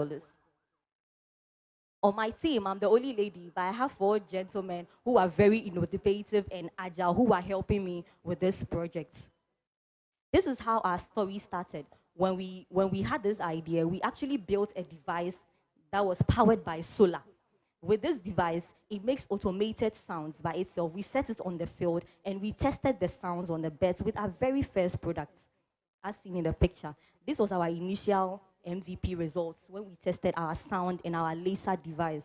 Speaker 12: On my team, I'm the only lady, but I have 4 gentlemen who are very innovative and agile, who are helping me with this project. This is how our story started. When we had this idea, we actually built a device that was powered by solar. With this device, it makes automated sounds by itself. We set it on the field, and we tested the sounds on the birds with our very first product, as seen in the picture. This was our initial MVP results when we tested our sound in our laser device.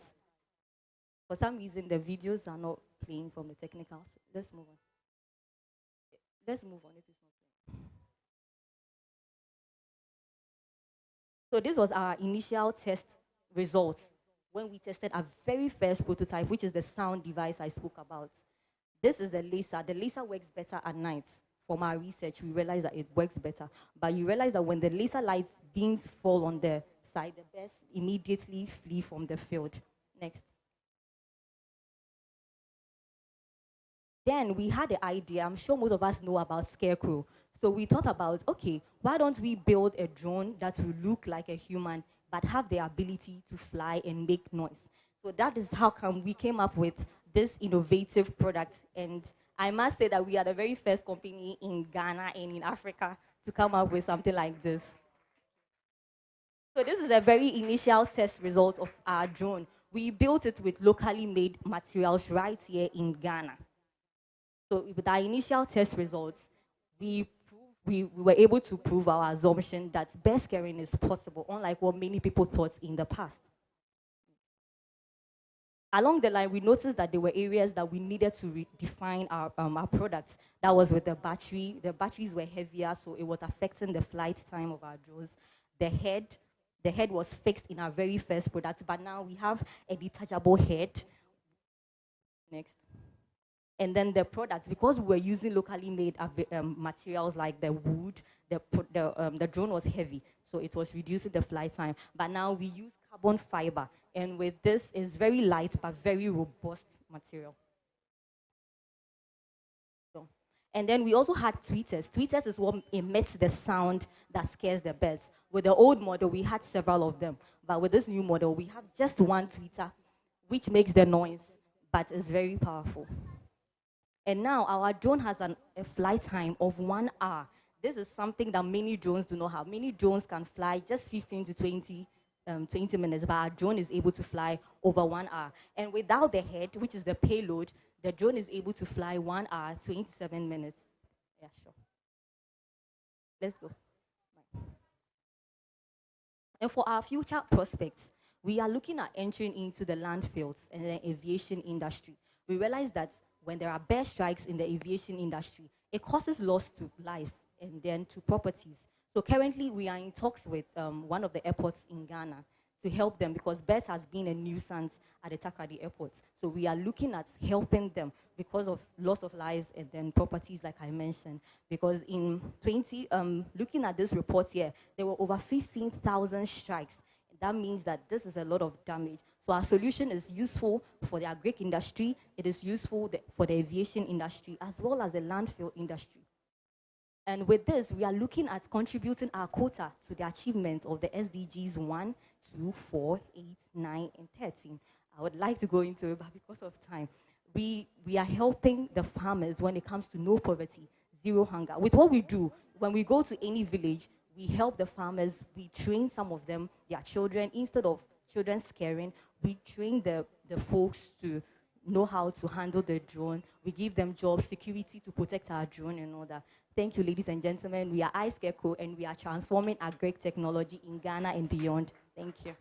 Speaker 12: For some reason, the videos are not playing from the technicals. Let's move on. Let's move on if it's not playing. So this was our initial test results when we tested our very first prototype, which is the sound device I spoke about. This is the laser. The laser works better at night. From our research, we realized that it works better. But you realize that when the laser light beams fall on the side, the birds immediately flee from the field. Next. Then we had the idea, I'm sure most of us know about scarecrow. So we thought about, okay, why don't we build a drone that will look like a human, but have the ability to fly and make noise? So that is how come we came up with this innovative product. And I must say that we are the very first company in Ghana and in Africa to come up with something like this. So this is a very initial test result of our drone. We built it with locally made materials right here in Ghana. So with our initial test results, we were able to prove our assumption that bird scaring is possible, unlike what many people thought in the past. Along the line, we noticed that there were areas that we needed to redefine our products. That was with the battery. The batteries were heavier, so it was affecting the flight time of our drones. The head was fixed in our very first product, but now we have a detachable head. Next. And then the products, because we were using locally made materials like the wood, the drone was heavy, so it was reducing the flight time. But now we use carbon fiber, and with this, it's very light but very robust material. So, and then we also had tweeters. Tweeters is what emits the sound that scares the birds. With the old model, we had several of them, but with this new model, we have just one tweeter, which makes the noise, but is very powerful. And now our drone has a flight time of 1 hour. This is something that many drones do not have. Many drones can fly just 15 to 20 minutes, but our drone is able to fly over 1 hour. And without the head, which is the payload, the drone is able to fly 1 hour, 27 minutes. Yeah, sure. Let's go. Bye. And for our future prospects, we are looking at entering into the landfills and the aviation industry. We realize that when there are bird strikes in the aviation industry, it causes loss to lives and then to properties. So currently, we are in talks with one of the airports in Ghana to help them, because birds has been a nuisance at the Takoradi airport. So we are looking at helping them because of loss of lives and then properties, like I mentioned. Because in looking at this report here, there were over 15,000 strikes. That means that this is a lot of damage. So our solution is useful for the agri industry, it is useful for the aviation industry, as well as the landfill industry. And with this, we are looking at contributing our quota to the achievement of the SDGs 1, 2, 4, 8, 9, and 13. I would like to go into it, but because of time, we are helping the farmers when it comes to no poverty, zero hunger. With what we do, when we go to any village, we help the farmers, we train some of them, their children, instead of children scaring, we train the folks to know how to handle the drone. We give them jobs, security to protect our drone and all that. Thank you, ladies and gentlemen. We are iScareCo, and we are transforming agri technology in Ghana and beyond. Thank you.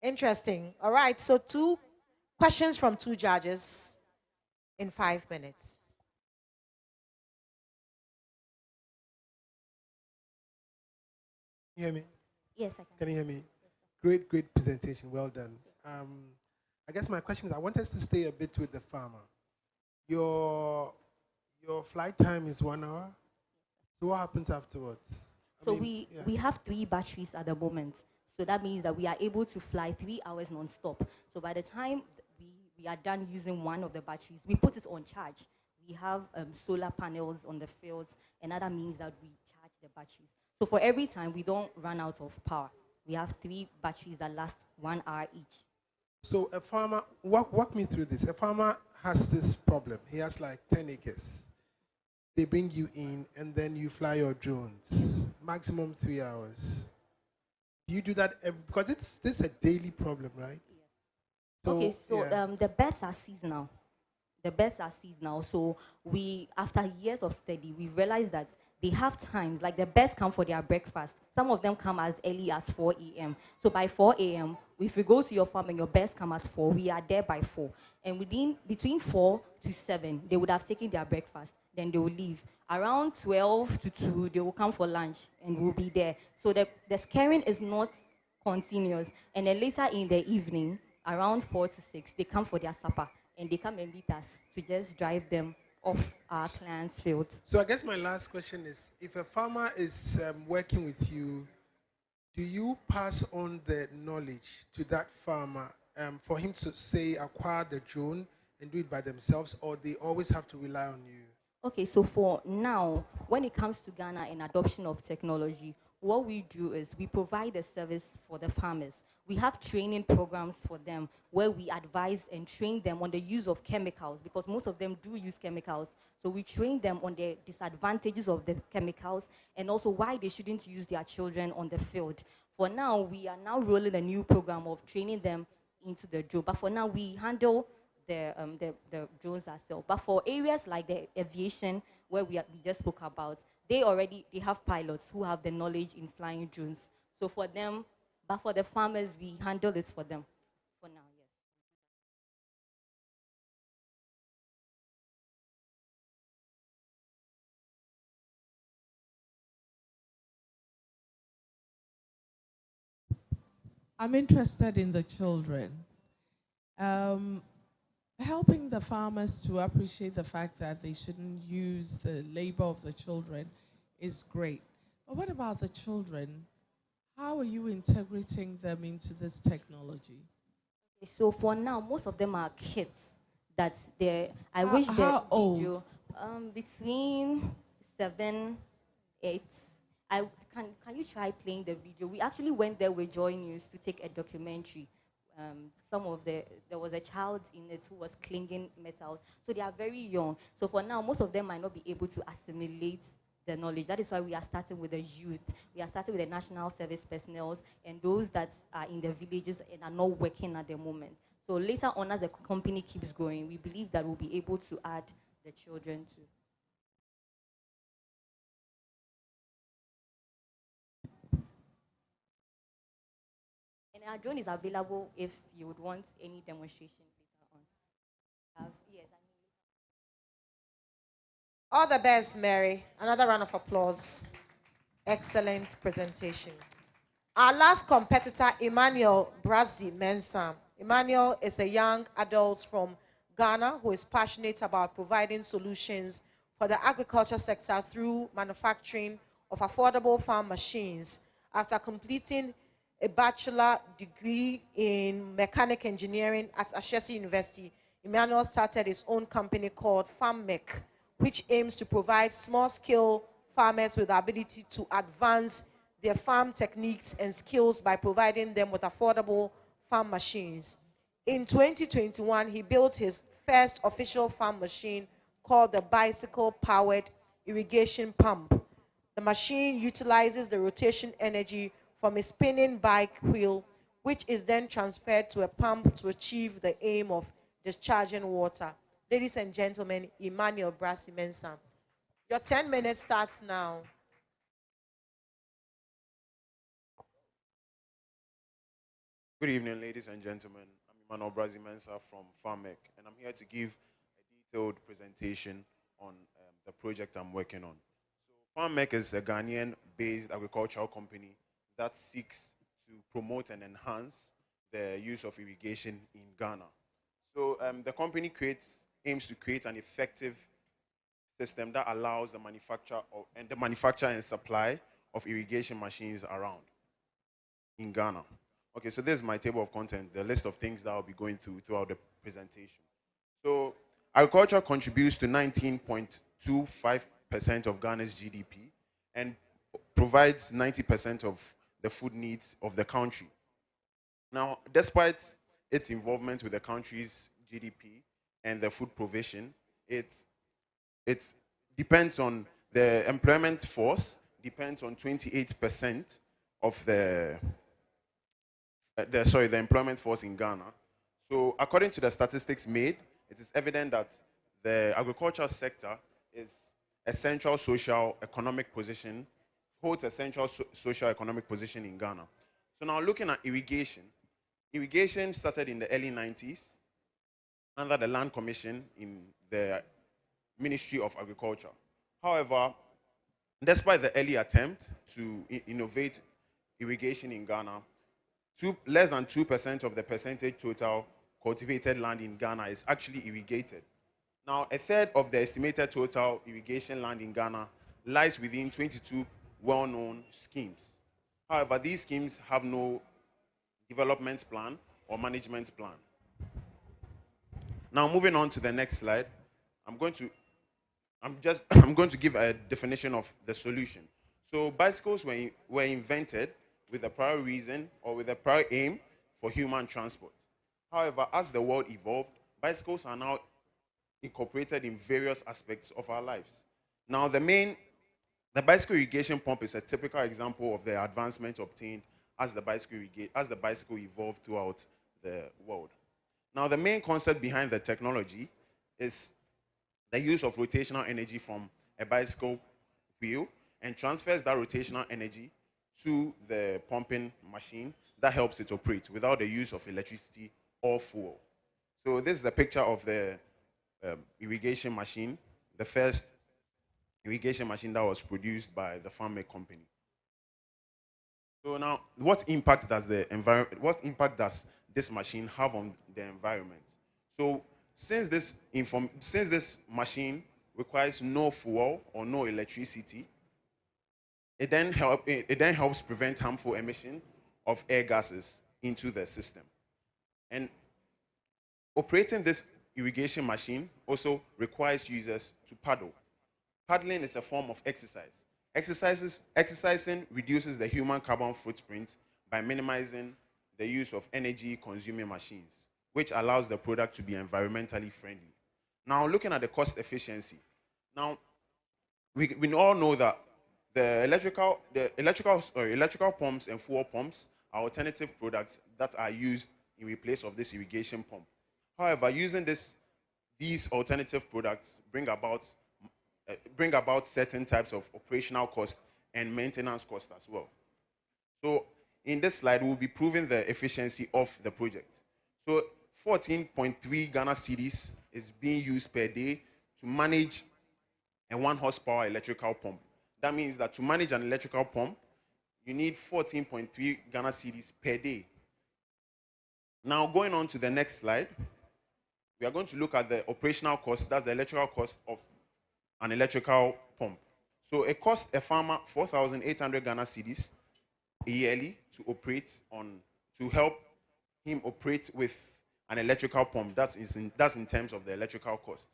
Speaker 1: Interesting. All right, so 2 questions from 2 judges in 5 minutes.
Speaker 8: Can you hear me?
Speaker 12: Yes, I can.
Speaker 8: Can you hear me? Great, great presentation. Well done. I guess my question is, I want us to stay a bit with the farmer. Your flight time is 1 hour. So what happens afterwards?
Speaker 12: So we have 3 batteries at the moment. So that means that we are able to fly 3 hours non-stop. So by the time we are done using one of the batteries, we put it on charge. We have solar panels on the fields, and that means that we charge the batteries. So for every time, we don't run out of power. We have 3 batteries that last 1 hour each.
Speaker 8: So a farmer, walk me through this. A farmer has this problem. He has like 10 acres. They bring you in, and then you fly your drones. Maximum 3 hours. Do you do that because this is a daily problem, right?
Speaker 12: Yes. So, okay, so yeah. The birds are seasonal. The birds are seasonal. So after years of study, we realized that they have times, like the birds come for their breakfast. Some of them come as early as 4 a.m. So by 4 a.m., if you go to your farm and your birds come at 4, we are there by 4. And between 4 to 7, they would have taken their breakfast. then they will leave. Around 12 to 2, they will come for lunch and we'll be there. So the scaring is not continuous. And then later in the evening, around 4 to 6, they come for their supper and they come and meet us to just drive them off our client's field.
Speaker 8: So I guess my last question is, if a farmer is working with you, do you pass on the knowledge to that farmer for him to, say, acquire the drone and do it by themselves, or they always have to rely on you?
Speaker 12: Okay, so for now, when it comes to Ghana and adoption of technology, what we do is we provide a service for the farmers. We have training programs for them where we advise and train them on the use of chemicals, because most of them do use chemicals. So we train them on the disadvantages of the chemicals and also why they shouldn't use their children on the field. For now, we are now rolling a new program of training them into the drone. But for now, we handle the drones ourselves. But for areas like the aviation, where we just spoke about, they have pilots who have the knowledge in flying drones. So for them, but for the farmers, we handle it for them for now, yes.
Speaker 13: I'm interested in the children. Helping the farmers to appreciate the fact that they shouldn't use the labor of the children is great. But what about the children? How are you integrating them into this technology?
Speaker 12: So for now, most of them are kids.
Speaker 13: How old?
Speaker 12: Between 7, 8. Can you try playing the video? We actually went there with Joy News to take a documentary. There was a child in it who was clinging metal. So they are very young. So for now, most of them might not be able to assimilate the knowledge. That is why we are starting with the youth. We are starting with the national service personnel and those that are in the villages and are not working at the moment. So later on, as the company keeps growing, we believe that we'll be able to add the children too. And our drone is available if you would want any demonstration later on. Yes.
Speaker 1: All the best, Mary. Another round of applause. Excellent presentation. Our last competitor, Emmanuel Brazi Mensah. Emmanuel is a young adult from Ghana who is passionate about providing solutions for the agriculture sector through manufacturing of affordable farm machines. After completing a bachelor degree in mechanic engineering at Ashesi University, Emmanuel started his own company called FarmMech, which aims to provide small-scale farmers with the ability to advance their farm techniques and skills by providing them with affordable farm machines. In 2021, he built his first official farm machine called the bicycle-powered irrigation pump. The machine utilizes the rotation energy from a spinning bike wheel, which is then transferred to a pump to achieve the aim of discharging water. Ladies and gentlemen, Emmanuel Brazi Mensah. Your 10 minutes starts now.
Speaker 14: Good evening, ladies and gentlemen. I'm Emmanuel Brazi Mensah from FarmMech, and I'm here to give a detailed presentation on the project I'm working on. So FarmMech is a Ghanaian-based agricultural company that seeks to promote and enhance the use of irrigation in Ghana. So the company aims to create an effective system that allows the manufacture and supply of irrigation machines around in Ghana. Okay, so this is my table of content, the list of things that I'll be going through throughout the presentation. So agriculture contributes to 19.25% of Ghana's GDP and provides 90% of the food needs of the country. Now, despite its involvement with the country's GDP and the food provision, it depends on the employment force, depends on 28% of the employment force in Ghana. So according to the statistics made, it is evident that the agricultural sector is a central social-economic position, holds a central socio-economic position in Ghana. So now looking at irrigation, irrigation started in the early 90s under the Land Commission in the Ministry of Agriculture. However, despite the early attempt to innovate irrigation in Ghana, less than 2% of the percentage total cultivated land in Ghana is actually irrigated. Now, a third of the estimated total irrigation land in Ghana lies within 22 well-known schemes. However, these schemes have no development plan or management plan. Now, moving on to the next slide, I'm going to give a definition of the solution. So bicycles were invented with a prior reason or with a prior aim for human transport. However, as the world evolved, bicycles are now incorporated in various aspects of our lives. Now, the bicycle irrigation pump is a typical example of the advancement obtained as the bicycle evolved throughout the world. Now, the main concept behind the technology is the use of rotational energy from a bicycle wheel and transfers that rotational energy to the pumping machine that helps it operate without the use of electricity or fuel. So this is a picture of the irrigation machine, the first irrigation machine that was produced by the Farmec company. So now, what impact does this machine have on the environment? So since this machine requires no fuel or no electricity, it then helps prevent harmful emission of air gases into the system. And operating this irrigation machine also requires users to paddle. Paddling is a form of exercise. Exercising reduces the human carbon footprint by minimizing the use of energy-consuming machines, which allows the product to be environmentally friendly. Now, looking at the cost efficiency. Now, we all know that the electrical pumps and fuel pumps are alternative products that are used in replace of this irrigation pump. However, using these alternative products bring about certain types of operational cost and maintenance cost as well. So in this slide, we'll be proving the efficiency of the project. So 14.3 Ghana cedis is being used per day to manage a 1 horsepower electrical pump. That means that to manage an electrical pump, you need 14.3 Ghana cedis per day. Now, going on to the next slide, we are going to look at the operational cost, that's the electrical cost of an electrical pump. So it costs a farmer 4,800 Ghana cedis yearly to help him operate with an electrical pump. That's in terms of the electrical cost.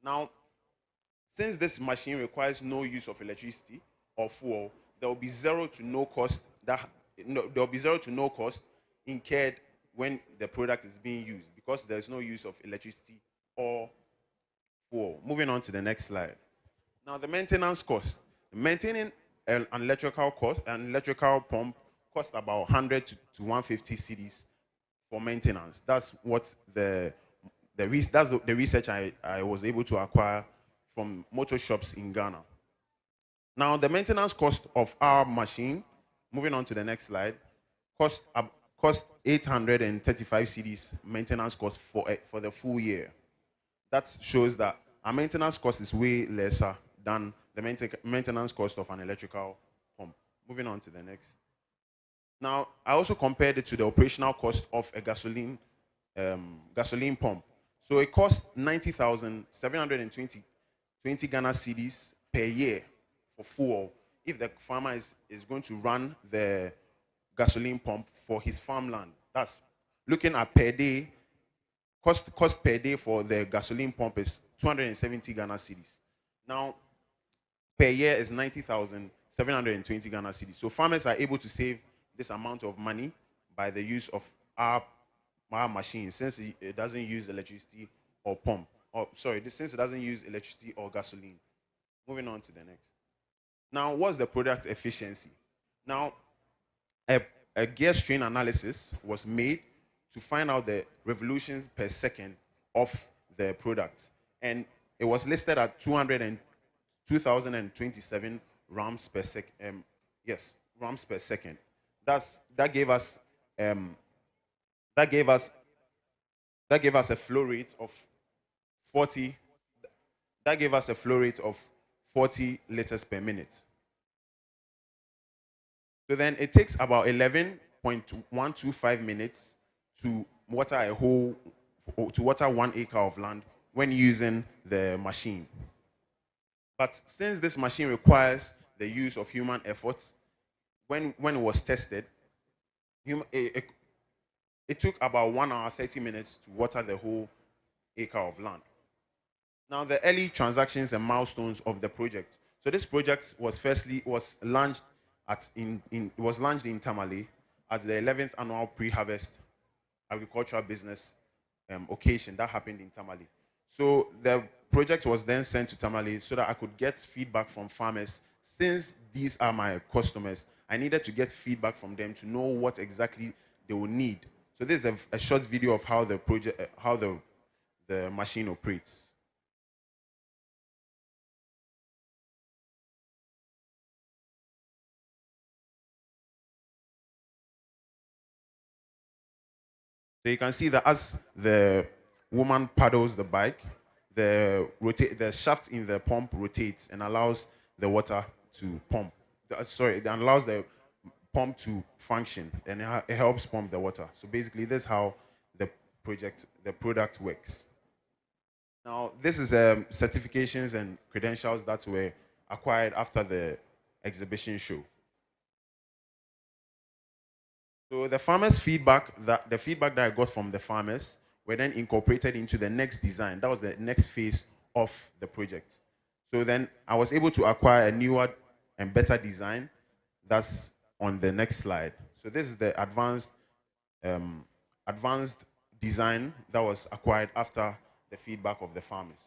Speaker 14: Now, since this machine requires no use of electricity or fuel, there will be zero to no cost incurred when the product is being used because there is no use of electricity or fuel. Moving on to the next slide. Now, the maintenance cost. Maintaining an electrical pump costs about 100 to 150 cedis for maintenance. That's what the research I was able to acquire from motor shops in Ghana. Now, the maintenance cost of our machine, moving on to the next slide, cost 835 cedis maintenance cost for the full year. That shows that our maintenance cost is way lesser than the maintenance cost of an electrical pump. Moving on to the next. Now, I also compared it to the operational cost of a gasoline pump. So it costs 90,720 Ghana cedis per year for fuel if the farmer is going to run the gasoline pump for his farmland. That's looking at per day, cost per day for the gasoline pump is 270 Ghana cedis. Now, per year is 90,720 Ghana cedis. So farmers are able to save this amount of money by the use of our machine since it doesn't use electricity or pump. Since it doesn't use electricity or gasoline. Moving on to the next. Now, what's the product efficiency? Now, a gear strain analysis was made to find out the revolutions per second of the product. And it was listed at 2,027 rams per second. Rams per second. That gave us a flow rate of 40. That gave us a flow rate of 40 liters per minute. So then it takes about 11.125 minutes to water to water 1 acre of land when using the machine. But since this machine requires the use of human effort, when it was tested, it took about 1 hour 30 minutes to water the whole acre of land. Now, the early transactions and milestones of the project. So this project was launched in Tamale at the 11th annual pre-harvest agricultural business occasion that happened in Tamale. So the project was then sent to Tamale so that I could get feedback from farmers. Since these are my customers, I needed to get feedback from them to know what exactly they will need. So this is a short video of how the machine operates. So you can see that as the woman paddles the bike, the shaft in the pump rotates and allows the water to pump. It allows the pump to function, and it helps pump the water. So basically, this is how the product works. Now, this is certifications and credentials that were acquired after the exhibition show. So the feedback that I got from the farmers were then incorporated into the next design. That was the next phase of the project. So then I was able to acquire a newer and better design that's on the next slide. So this is the advanced design that was acquired after the feedback of the farmers.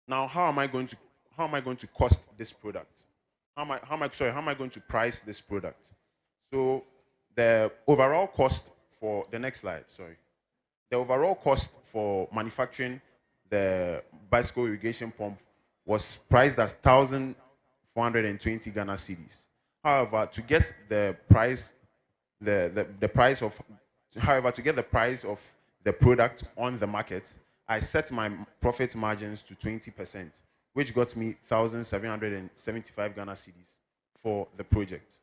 Speaker 14: Now, how am I going to cost this product? How am I going to price this product? So the overall cost for the next slide, the overall cost for manufacturing the bicycle irrigation pump was priced as 1,420 Ghana cedis. However, to get the price of the product on the market, I set my profit margins to 20%, which got me 1,775 Ghana cedis for the project.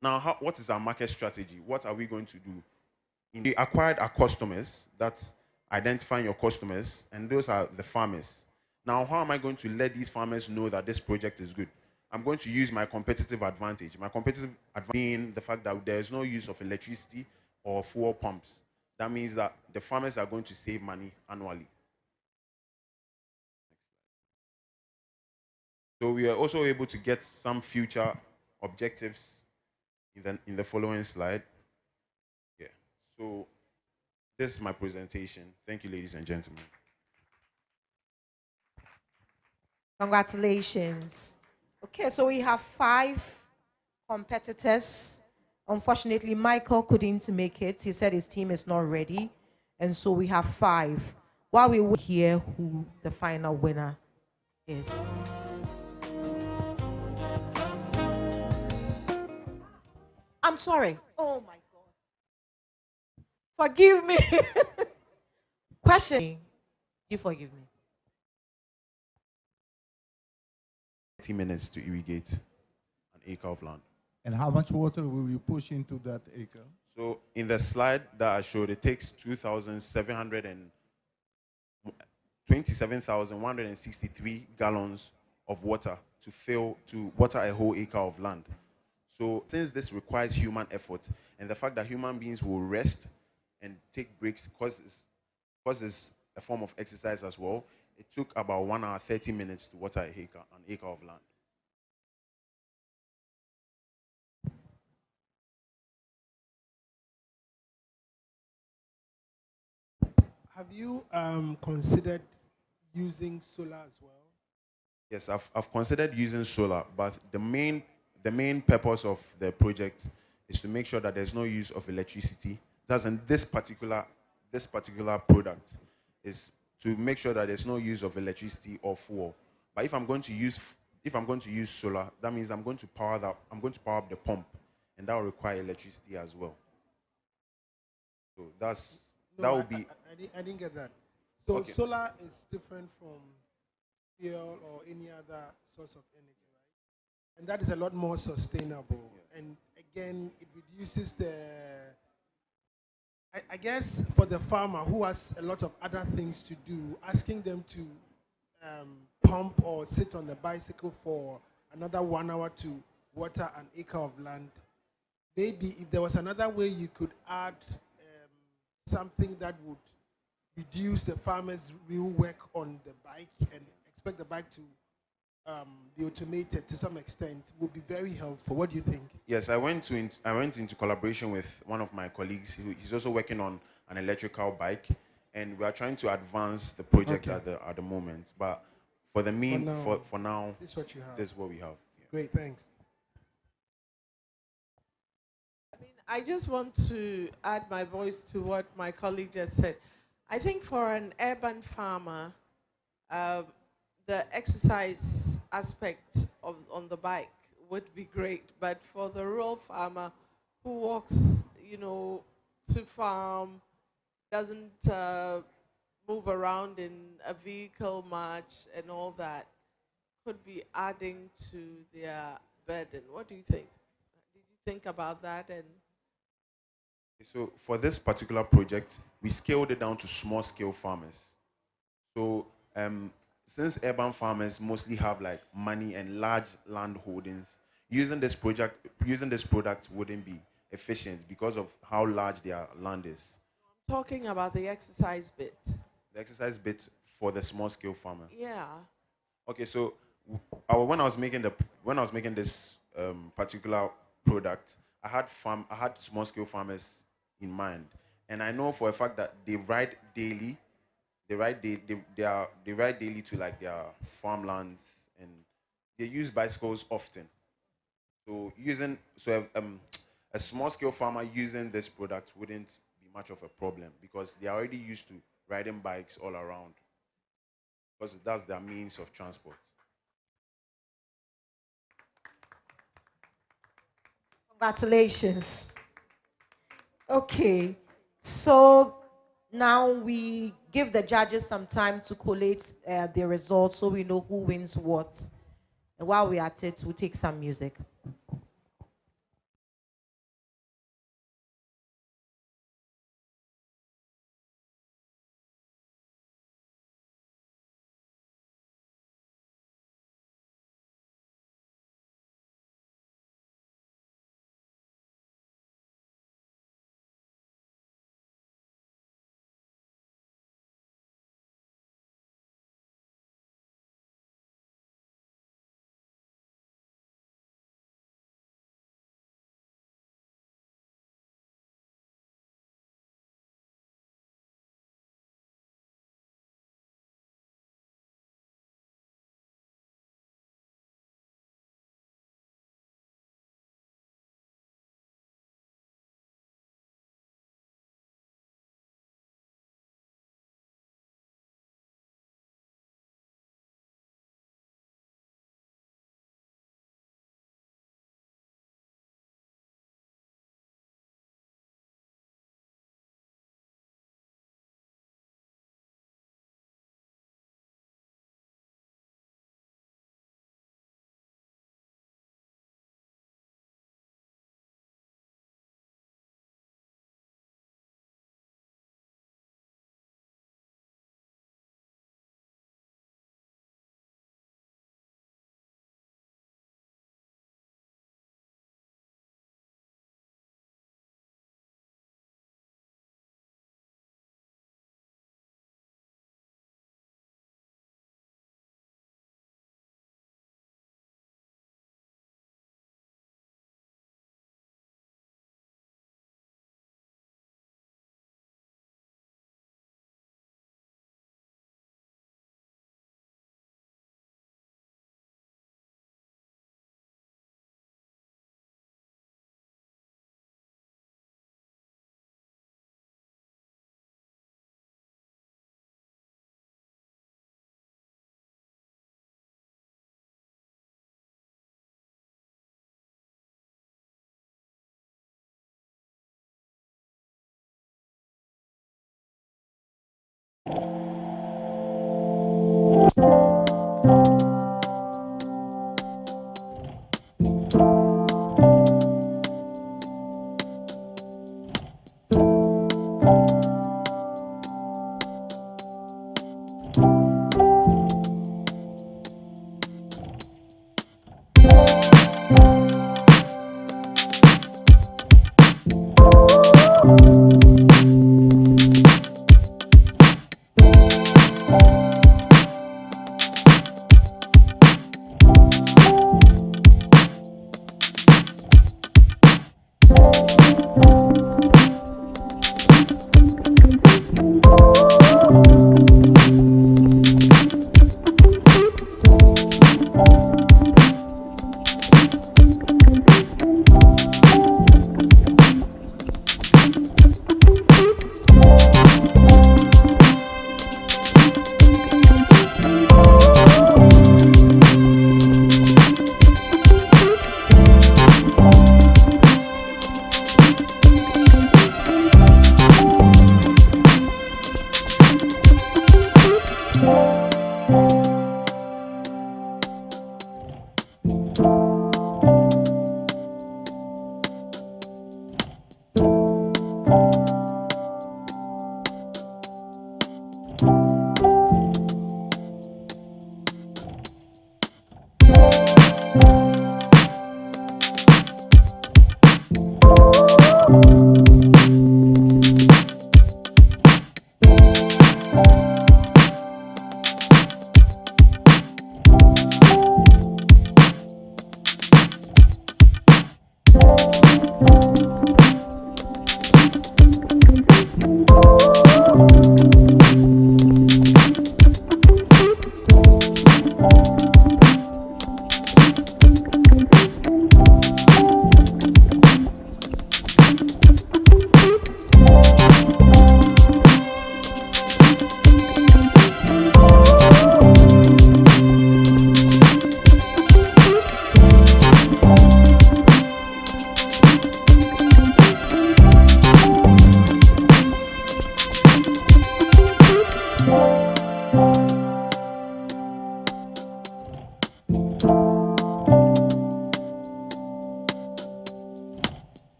Speaker 14: Now, what is our market strategy? What are we going to do? We acquired our customers. That's identifying your customers, and those are the farmers. Now, how am I going to let these farmers know that this project is good? I'm going to use my competitive advantage. My competitive advantage being the fact that there is no use of electricity or fuel pumps. That means that the farmers are going to save money annually. So we are also able to get some future objectives in the following slide. Yeah. So this is my presentation. Thank you, ladies and gentlemen.
Speaker 1: Congratulations. Okay, so we have 5 competitors. Unfortunately, Michael couldn't make it. He said his team is not ready. And so we have 5. While we will hear who the final winner is. I'm sorry. Oh my God. Forgive me. Question. You forgive me.
Speaker 14: 30 minutes to irrigate an acre of land.
Speaker 15: And how much water will you push into that acre?
Speaker 14: So in the slide that I showed, it takes 27,163 gallons of water to water a whole acre of land. So since this requires human effort, and the fact that human beings will rest and take breaks causes a form of exercise as well, it took about 1 hour 30 minutes to water an acre of land.
Speaker 8: Have you considered using solar as well?
Speaker 14: Yes, I've considered using solar, but the main purpose of the project is to make sure that there's no use of electricity. That's in this particular product is to make sure that there's no use of electricity or fuel. But if I'm going to use solar, that means I'm going to power up the pump, and that will require electricity as well. So I didn't
Speaker 8: get that. So
Speaker 14: Okay.
Speaker 8: solar is different from fuel or any other source of energy, right? And that is a lot more sustainable. And again, it reduces the, I guess, for the farmer who has a lot of other things to do, asking them to pump or sit on the bicycle for another 1 hour to water an acre of land. Maybe if there was another way you could add something that would reduce the farmer's real work on the bike and expect the bike to be automated to some extent, would be very helpful. What do you think?
Speaker 14: Yes, I went into collaboration with one of my colleagues. He's also working on an electrical bike, and we are trying to advance the project at the moment. But for now,
Speaker 8: this is what you have.
Speaker 14: This is what we have. Yeah.
Speaker 8: Great, thanks.
Speaker 3: I just want to add my voice to what my colleague just said. I think for an urban farmer, the exercise aspect on the bike would be great, but for the rural farmer who walks, to farm, doesn't move around in a vehicle much and all that, could be adding to their burden. What do you think? Did you think about that? And
Speaker 14: So for this particular project, we scaled it down to small scale farmers. So since urban farmers mostly have like money and large land holdings, using this product wouldn't be efficient because of how large their land is.
Speaker 3: talking about the exercise bit.
Speaker 14: The exercise bit for the small scale farmer.
Speaker 3: Yeah.
Speaker 14: Okay, so when I was making this particular product, I had small scale farmers in mind, and I know for a fact that they ride daily. They ride daily to like their farmlands, and they use bicycles often. So a small scale farmer using this product wouldn't be much of a problem because they are already used to riding bikes all around because that's their means of transport.
Speaker 1: Congratulations. Okay, so now we give the judges some time to collate the results so we know who wins what. And while we're at it, we'll take some music.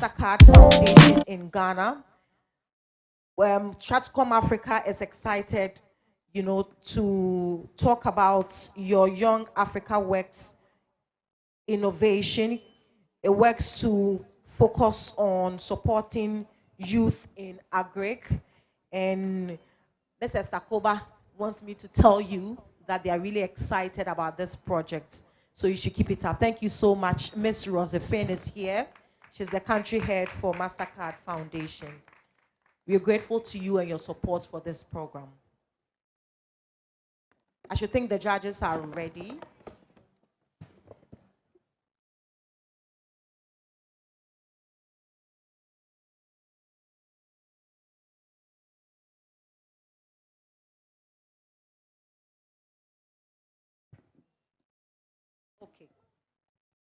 Speaker 1: Mastercard Foundation in Ghana. Transcom Africa is excited, to talk about your Young Africa Works innovation. It works to focus on supporting youth in agric. And Mrs. Takoba wants me to tell you that they are really excited about this project. So you should keep it up. Thank you so much. Miss Josephine is here. She's the country head for Mastercard Foundation. We are grateful to you and your support for this program. I should think the judges are ready. Okay.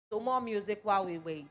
Speaker 1: So more music while we wait.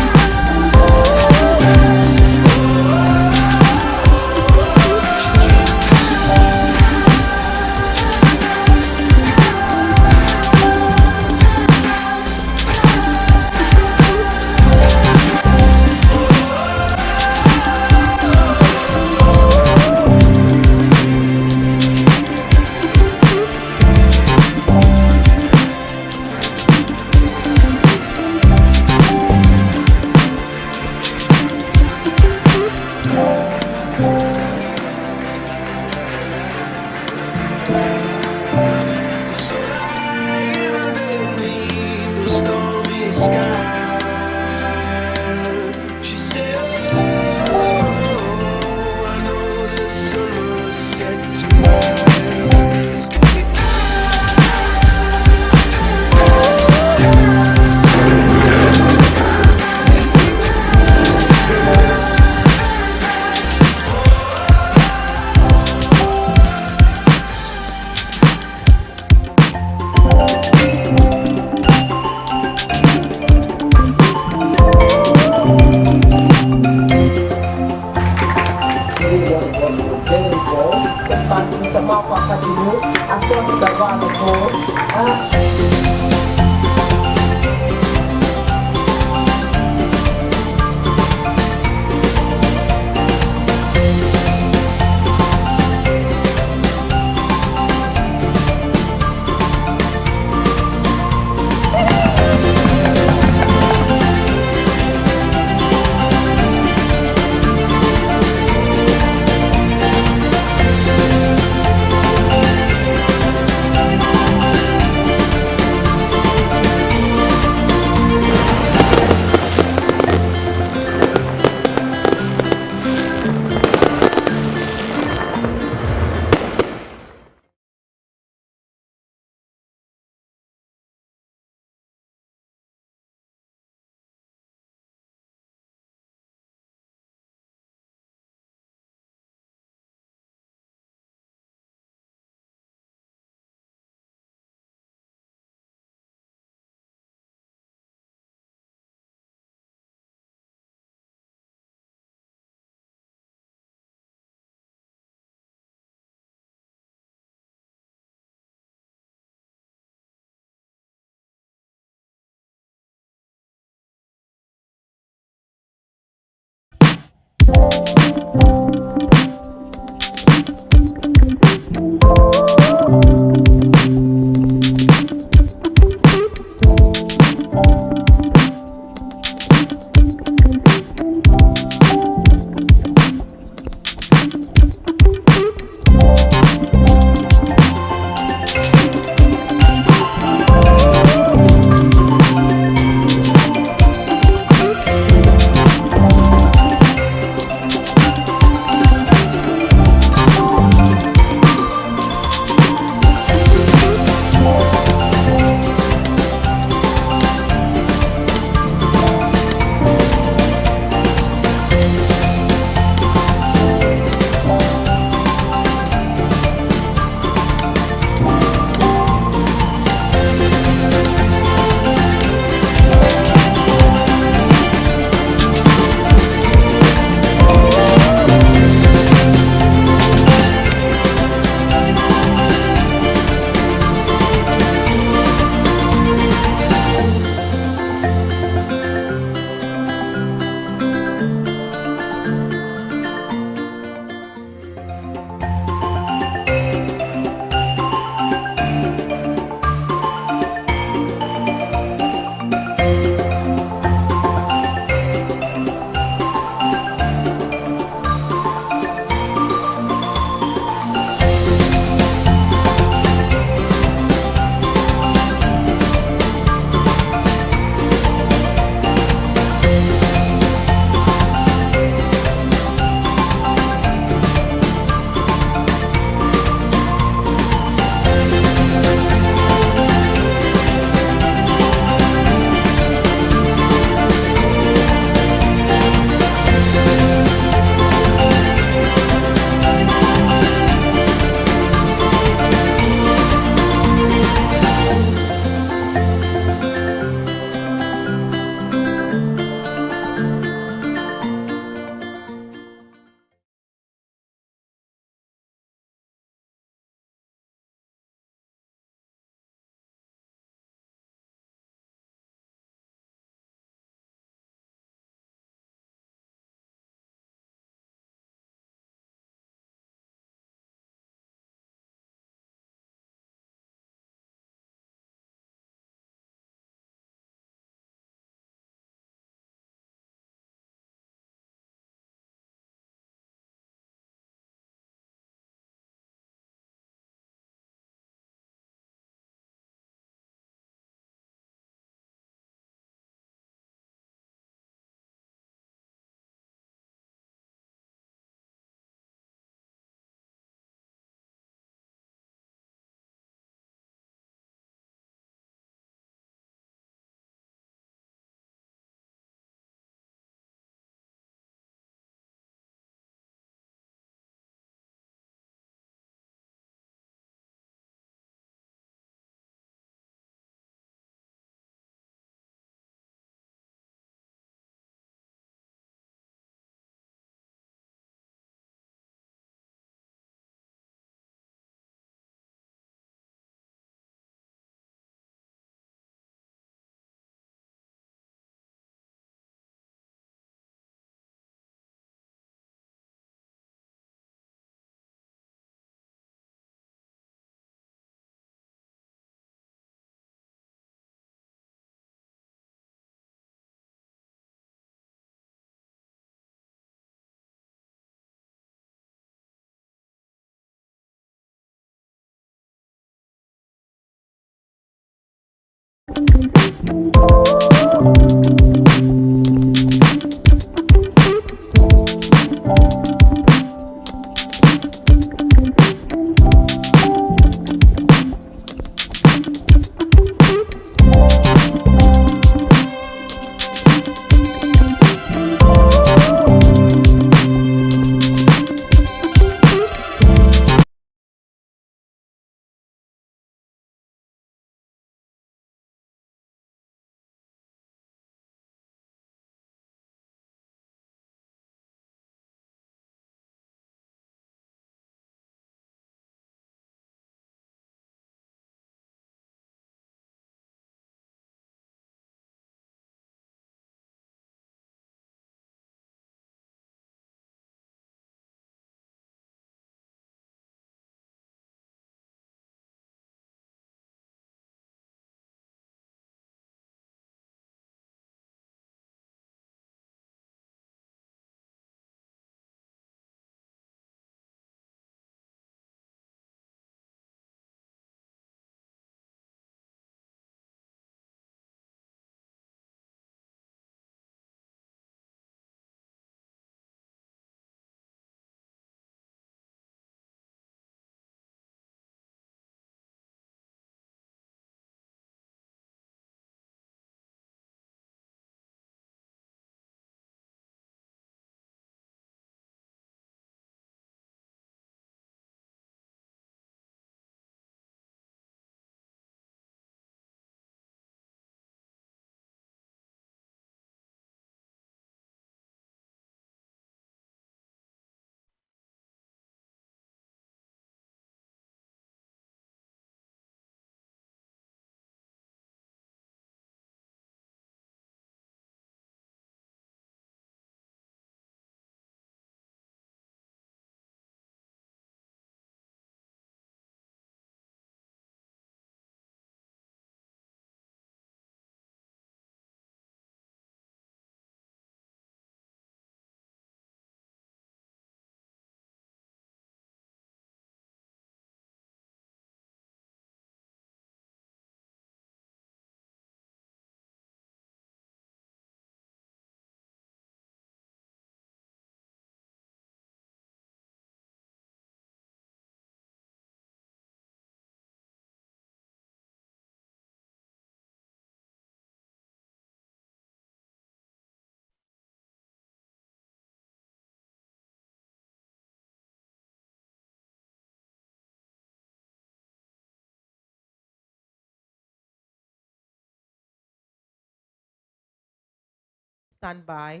Speaker 1: Stand by.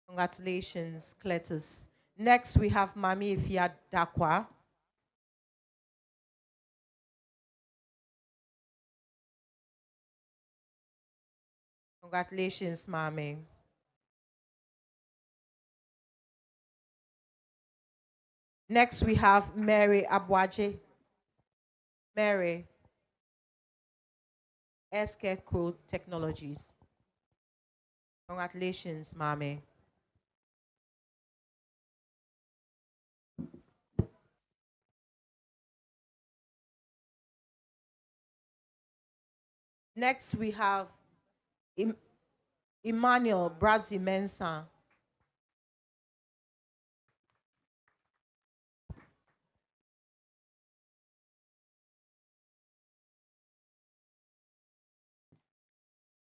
Speaker 1: Congratulations, Cletus. Next, we have Mami Ifia Dakwa. Congratulations, Mami. Next, we have Mary Abwaje. Mary, SK Code Technologies. Congratulations, Mami. Next, we have Emmanuel Brazi Mensa.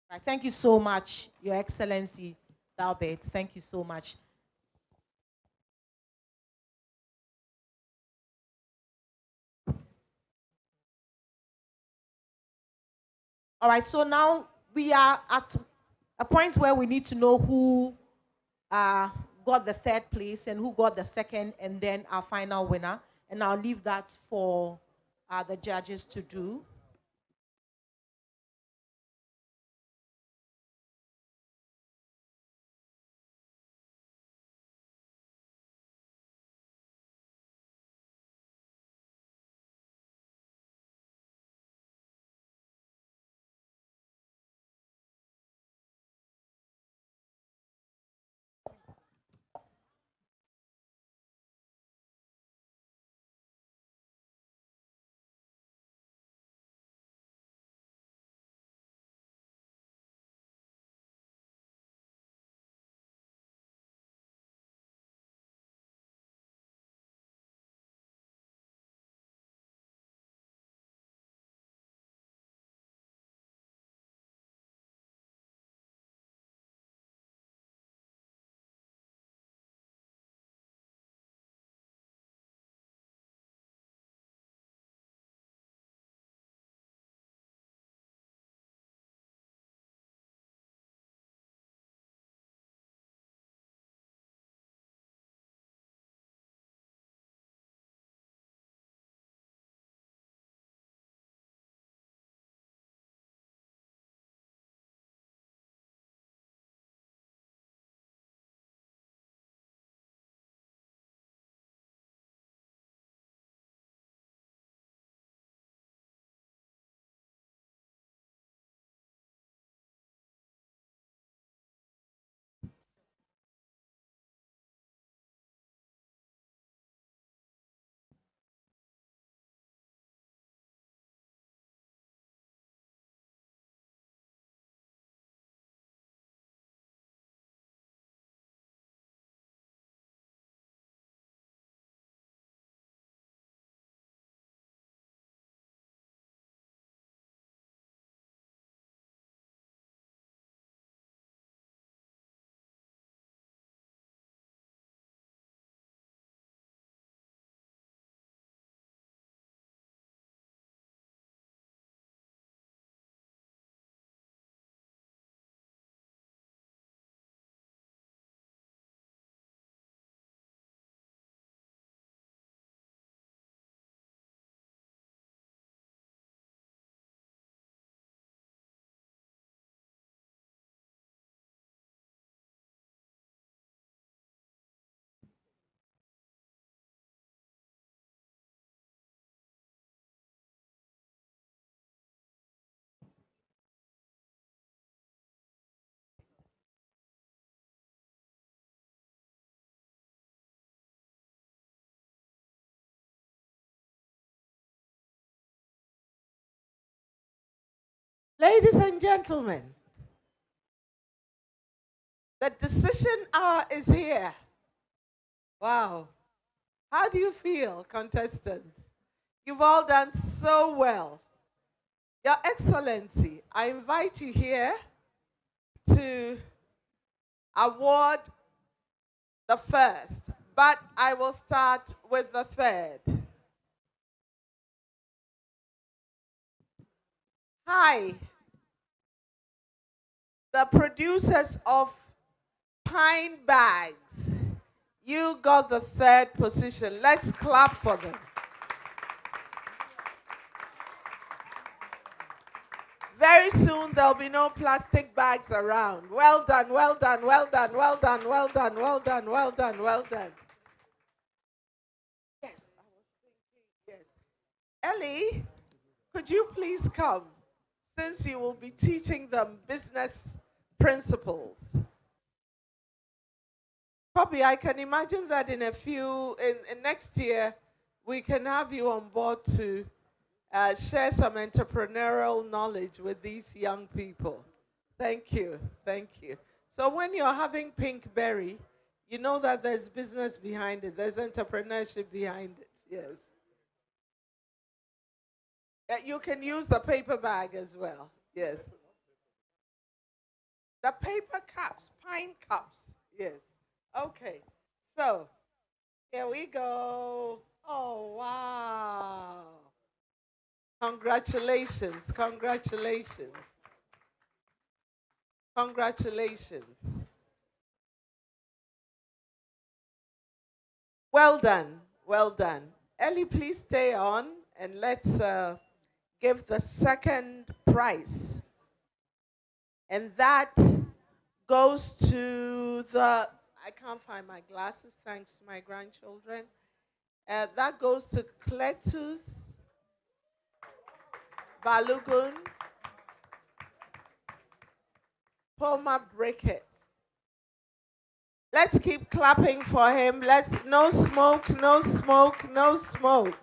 Speaker 1: Right, thank you so much, Your Excellency Dalbert. Thank you so much. All right, so now we are at a point where we need to know who got the third place and who got the second, and then our final winner. And I'll leave that for the judges to do.
Speaker 3: Ladies and gentlemen, the decision hour is here. Wow. How do you feel, contestants? You've all done so well. Your Excellency, I invite you here to award the first, but I will start with the third. Hi, the producers of Pine Bags. You got the third position. Let's clap for them. Very soon there'll be no plastic bags around. Well done, well done, well done, well done, well done, well done, well done, well done. Yes, I was thinking, yes. Ellie, could you please come, since you will be teaching them business principles? Bobby, I can imagine that in next year, we can have you on board to share some entrepreneurial knowledge with these young people. Thank you, thank you. So when you're having Pinkberry, you know that there's business behind it, there's entrepreneurship behind it, yes. You can use the paper bag as well, yes. The paper cups, pine cups, yes. Okay, so here we go. Oh, wow. Congratulations, congratulations. Congratulations. Well done, well done. Ellie, please stay on and let's give the second prize. And that goes to the, I can't find my glasses, thanks to my grandchildren. That goes to Cletus Balogun, Poma Brickett. Let's keep clapping for him. No smoke, no smoke, no smoke.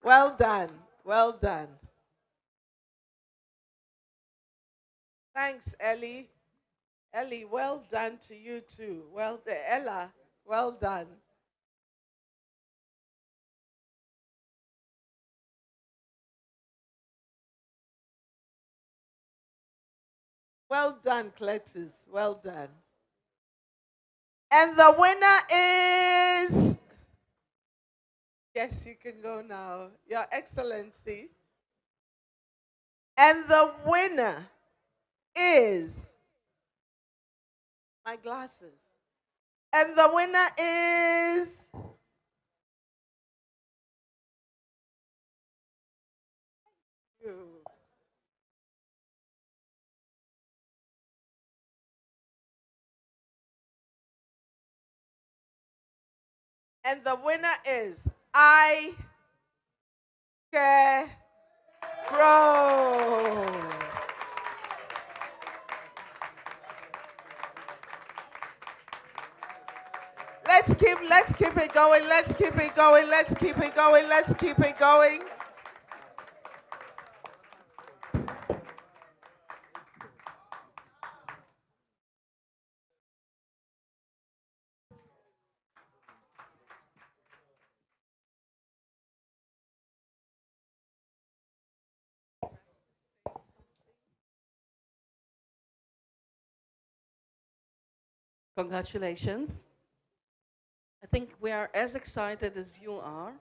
Speaker 3: Well done, well done. Thanks, Ellie. Ellie, well done to you too. Well, Ella, well done. Well done, Cletus. Well done. And the winner is... Yes, you can go now. Your Excellency. And the winner is... My glasses. And the winner is... You. And the winner is I Care Pro. Let's keep it going, let's keep it going, let's keep it going, let's keep it going.
Speaker 2: Congratulations. I think we are as excited as you are.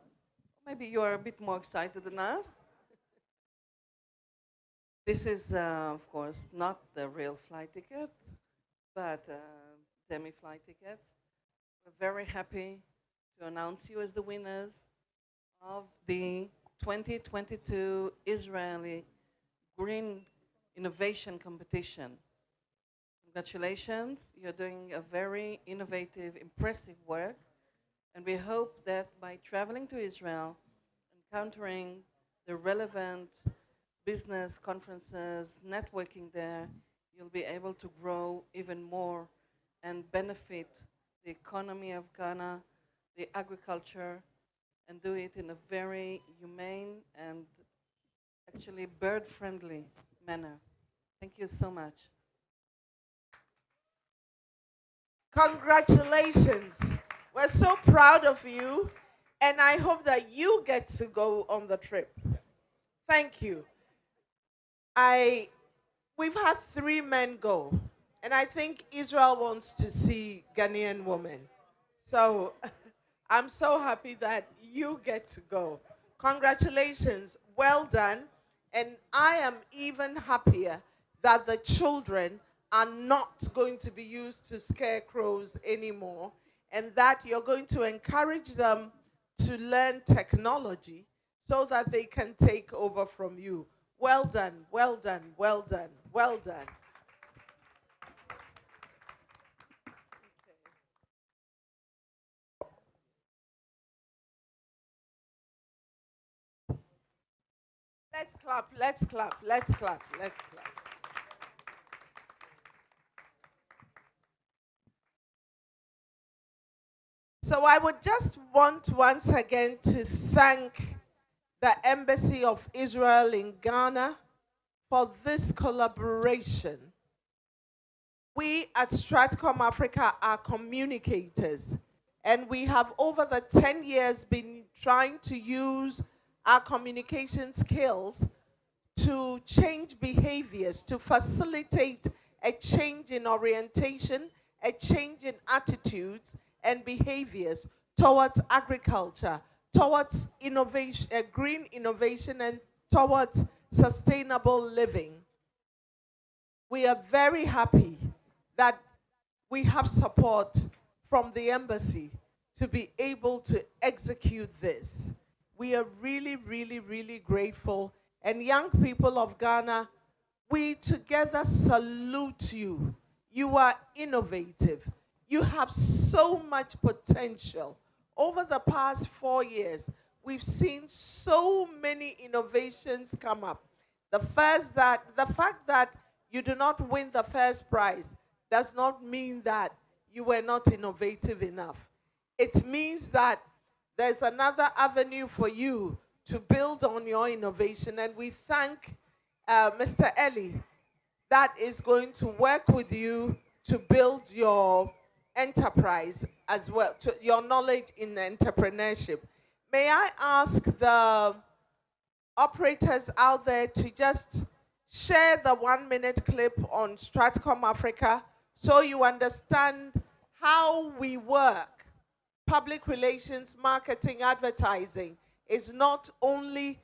Speaker 2: Maybe you are a bit more excited than us. This is, of course, not the real flight ticket, but demi-flight ticket. We're very happy to announce you as the winners of the 2022 Israeli Green Innovation Competition. Congratulations, you're doing a very innovative, impressive work, and we hope that by traveling to Israel, encountering the relevant business conferences, networking there, you'll be able to grow even more and benefit the economy of Ghana, the agriculture, and do it in a very humane and actually bird-friendly manner. Thank you so much.
Speaker 3: Congratulations. We're so proud of you, and I hope that you get to go on the trip. Thank you. We've had 3 men go, and I think Israel wants to see Ghanaian women. So I'm so happy that you get to go. Congratulations, well done. And I am even happier that the children are not going to be used to scare crows anymore, and that you're going to encourage them to learn technology so that they can take over from you. Well done, well done, well done, well done. Let's clap, let's clap, let's clap, let's clap. So I would just want once again to thank the Embassy of Israel in Ghana for this collaboration. We at Stratcom Africa are communicators, and we have over the 10 years been trying to use our communication skills to change behaviors, to facilitate a change in orientation, a change in attitudes and behaviors towards agriculture, towards innovation, green innovation, and towards sustainable living. We are very happy that we have support from the embassy to be able to execute this. We are really, really, really grateful. And young people of Ghana, we together salute you. You are innovative. You have so much potential. Over the past 4 years, we've seen so many innovations come up. The fact that you do not win the first prize does not mean that you were not innovative enough. It means that there's another avenue for you to build on your innovation, and we thank Mr. Eli that is going to work with you to build your enterprise as well, to your knowledge in entrepreneurship. May I ask the operators out there to just share the 1-minute clip on Stratcom Africa so you understand how we work. Public relations, marketing, advertising is not only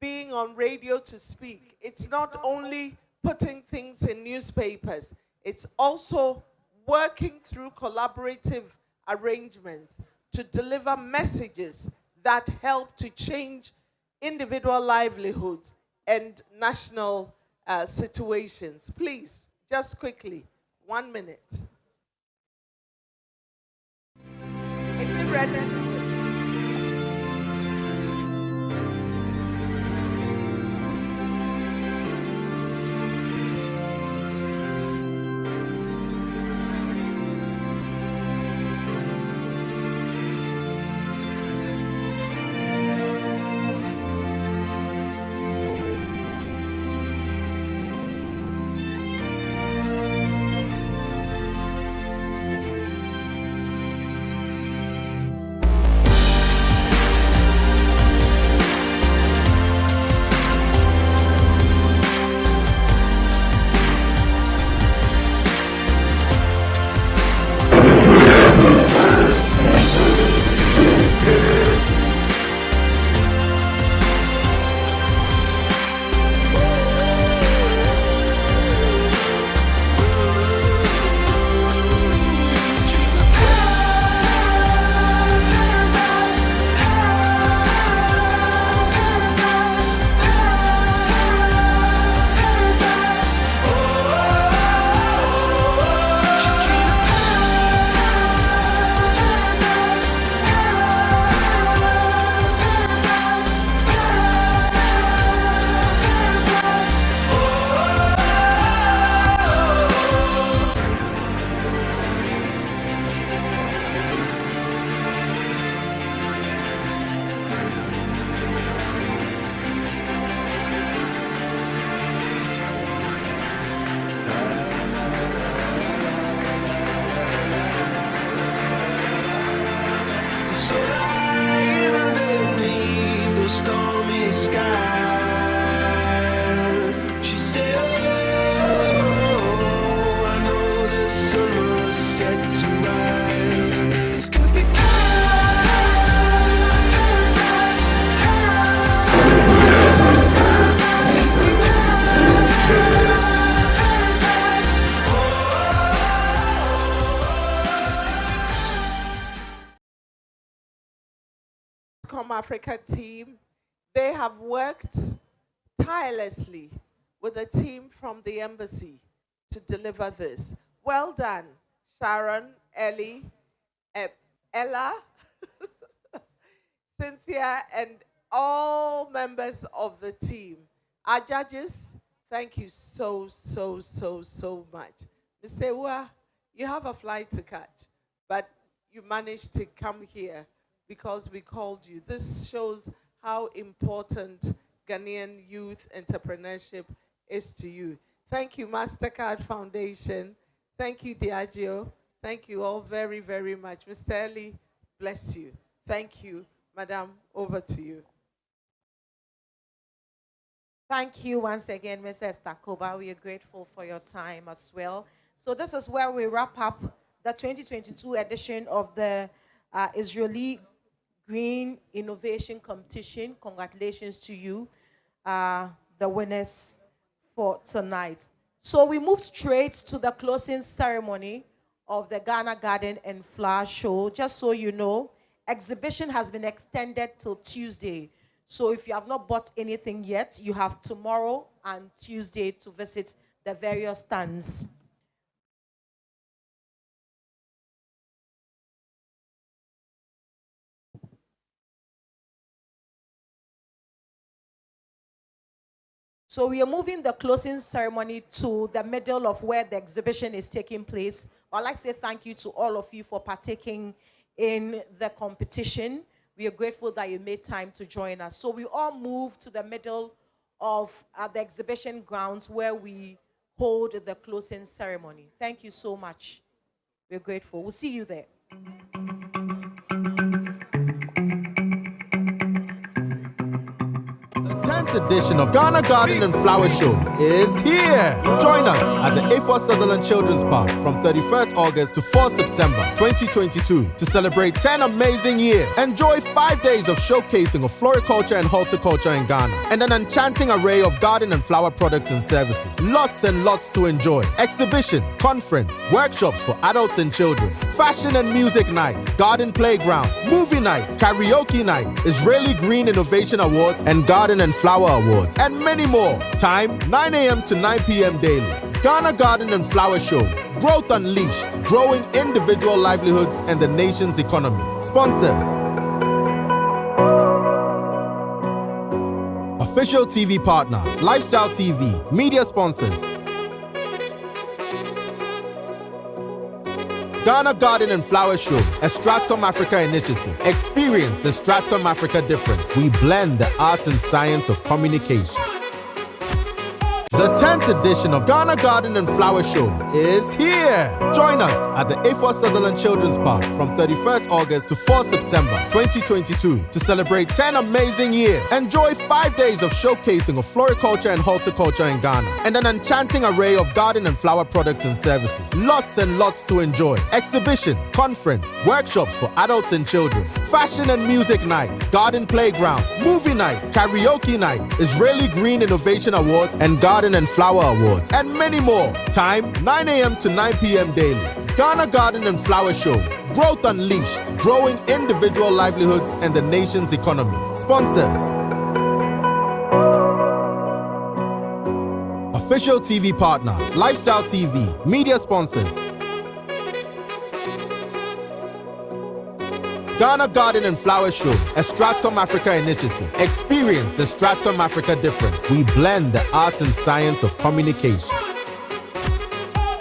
Speaker 3: being on radio to speak. It's not only putting things in newspapers. It's also working through collaborative arrangements to deliver messages that help to change individual livelihoods and national situations. Please, just quickly, 1 minute. Is it ready?
Speaker 16: rise. She said, oh, I know the sun will set to rise. This could be paradise.
Speaker 3: Come Africa team, they have worked tirelessly with a team from the embassy to deliver this. Well done, Sharon, Ellie, Ella, Cynthia, and all members of the team. Our judges, thank you so much. Mr. Ewa, you have a flight to catch, but you managed to come here because we called you. This shows how important Ghanaian youth entrepreneurship is to you. Thank you, MasterCard Foundation. Thank you, Diageo. Thank you all very, very much. Mr. Eli, bless you. Thank you. Madam, over to you.
Speaker 1: Thank you once again, Mrs. Takoba. We are grateful for your time as well. So this is where we wrap up the 2022 edition of the Israeli Green Innovation Competition. Congratulations to you, the winners for tonight. So we move straight to the closing ceremony of the Ghana Garden and Flower Show. Just so you know, exhibition has been extended till Tuesday. So if you have not bought anything yet, you have tomorrow and Tuesday to visit the various stands. So we are moving the closing ceremony to the middle of where the exhibition is taking place. I'd like to say thank you to all of you for partaking in the competition. We are grateful that you made time to join us. So we all move to the middle of the exhibition grounds where we hold the closing ceremony. Thank you so much. We're grateful. We'll see you there.
Speaker 17: The 10th edition of Ghana Garden and Flower Show is here. Join us at the A4 Sutherland Children's Park from 31st August to 4th September 2022 to celebrate 10 amazing years. Enjoy 5 days of showcasing of floriculture and horticulture in Ghana and an enchanting array of garden and flower products and services. Lots and lots to enjoy. Exhibition, conference, workshops for adults and children, fashion and music night, garden playground, movie night, karaoke night, Israeli Green Innovation Awards and Garden and Flower Awards, and many more. Time 9 a.m. to 9 p.m. daily. Ghana Garden and Flower Show. Growth Unleashed. Growing individual livelihoods and the nation's economy. Sponsors. Official TV partner, Lifestyle TV. Media sponsors. Ghana Garden and Flower Show, a Stratcom Africa initiative. Experience the Stratcom Africa difference. We blend the art and science of communication. The 10th edition of Ghana Garden and Flower Show is here. Join us at the A4 Sutherland Children's Park from 31st August to 4th September 2022 to celebrate 10 amazing years. Enjoy 5 days of showcasing of floriculture and horticulture in Ghana and an enchanting array of garden and flower products and services. Lots and lots to enjoy. Exhibition, conference, workshops for adults and children, fashion and music night, garden playground, movie night, karaoke night, Israeli Green Innovation Awards and Garden and Flower Awards, and many more. Time 9 a.m. to 9 p.m. daily. Ghana Garden and Flower Show. Growth Unleashed. Growing individual livelihoods and the nation's economy. Sponsors. Official TV partner, Lifestyle TV. Media sponsors. Ghana Garden and Flower Show, a Stratcom Africa initiative. Experience the Stratcom Africa difference. We blend the art and science of communication.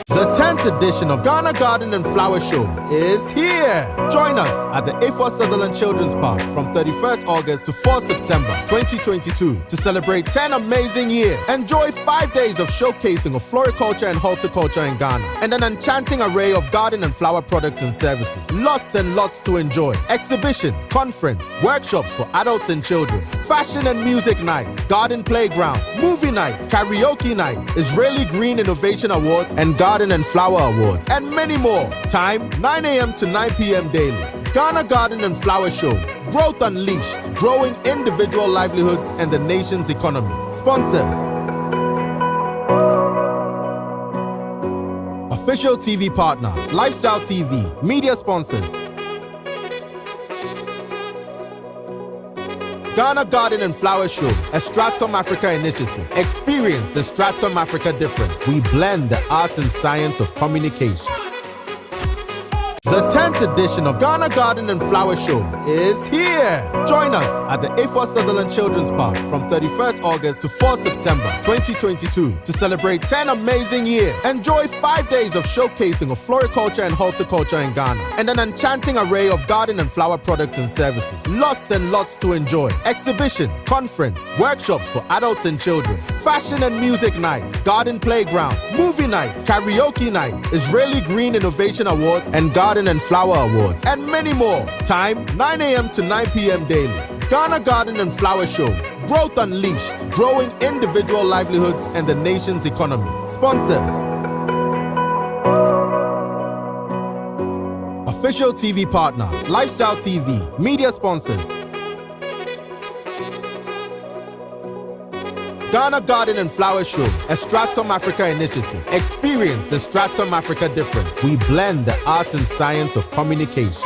Speaker 17: The 10th edition of Ghana Garden and Flower Show is here. Join us at the A4 Sutherland Children's Park from 31st August to 4th September 2022 to celebrate 10 amazing years. Enjoy 5 days of showcasing of floriculture and horticulture in Ghana and an enchanting array of garden and flower products and services. Lots and lots to enjoy. Exhibition, conference, workshops for adults and children, fashion and music night, garden playground, movie night, karaoke night, Israeli Green Innovation Awards and Garden and Flower Awards, and many more. Time 9 a.m. to 9 p.m. daily. Ghana Garden and Flower Show. Growth Unleashed. Growing individual livelihoods and the nation's economy. Sponsors. Official TV partner. Lifestyle TV. Media sponsors. Ghana Garden and Flower Show, a Stratcom Africa initiative. Experience the Stratcom Africa difference. We blend the art and science of communication. The 10th edition of Ghana Garden and Flower Show is here. Join us at the A4 Sutherland Children's Park from 31st August to 4th September 2022 to celebrate 10 amazing years. Enjoy 5 days of showcasing of floriculture and horticulture in Ghana and an enchanting array of garden and flower products and services. Lots and lots to enjoy. Exhibition, conference, workshops for adults and children, fashion and music night, garden playground, movie night, karaoke night, Israeli Green Innovation Awards and Garden and Flower Awards, and many more. Time 9 a.m. to 9 p.m. daily. Ghana Garden and Flower Show. Growth Unleashed. Growing individual livelihoods and the nation's economy. Sponsors. Official TV partner. Lifestyle TV. Media sponsors. Ghana Garden and Flower Show, a Stratcom Africa initiative. Experience the Stratcom Africa difference. We blend the art and science of communication.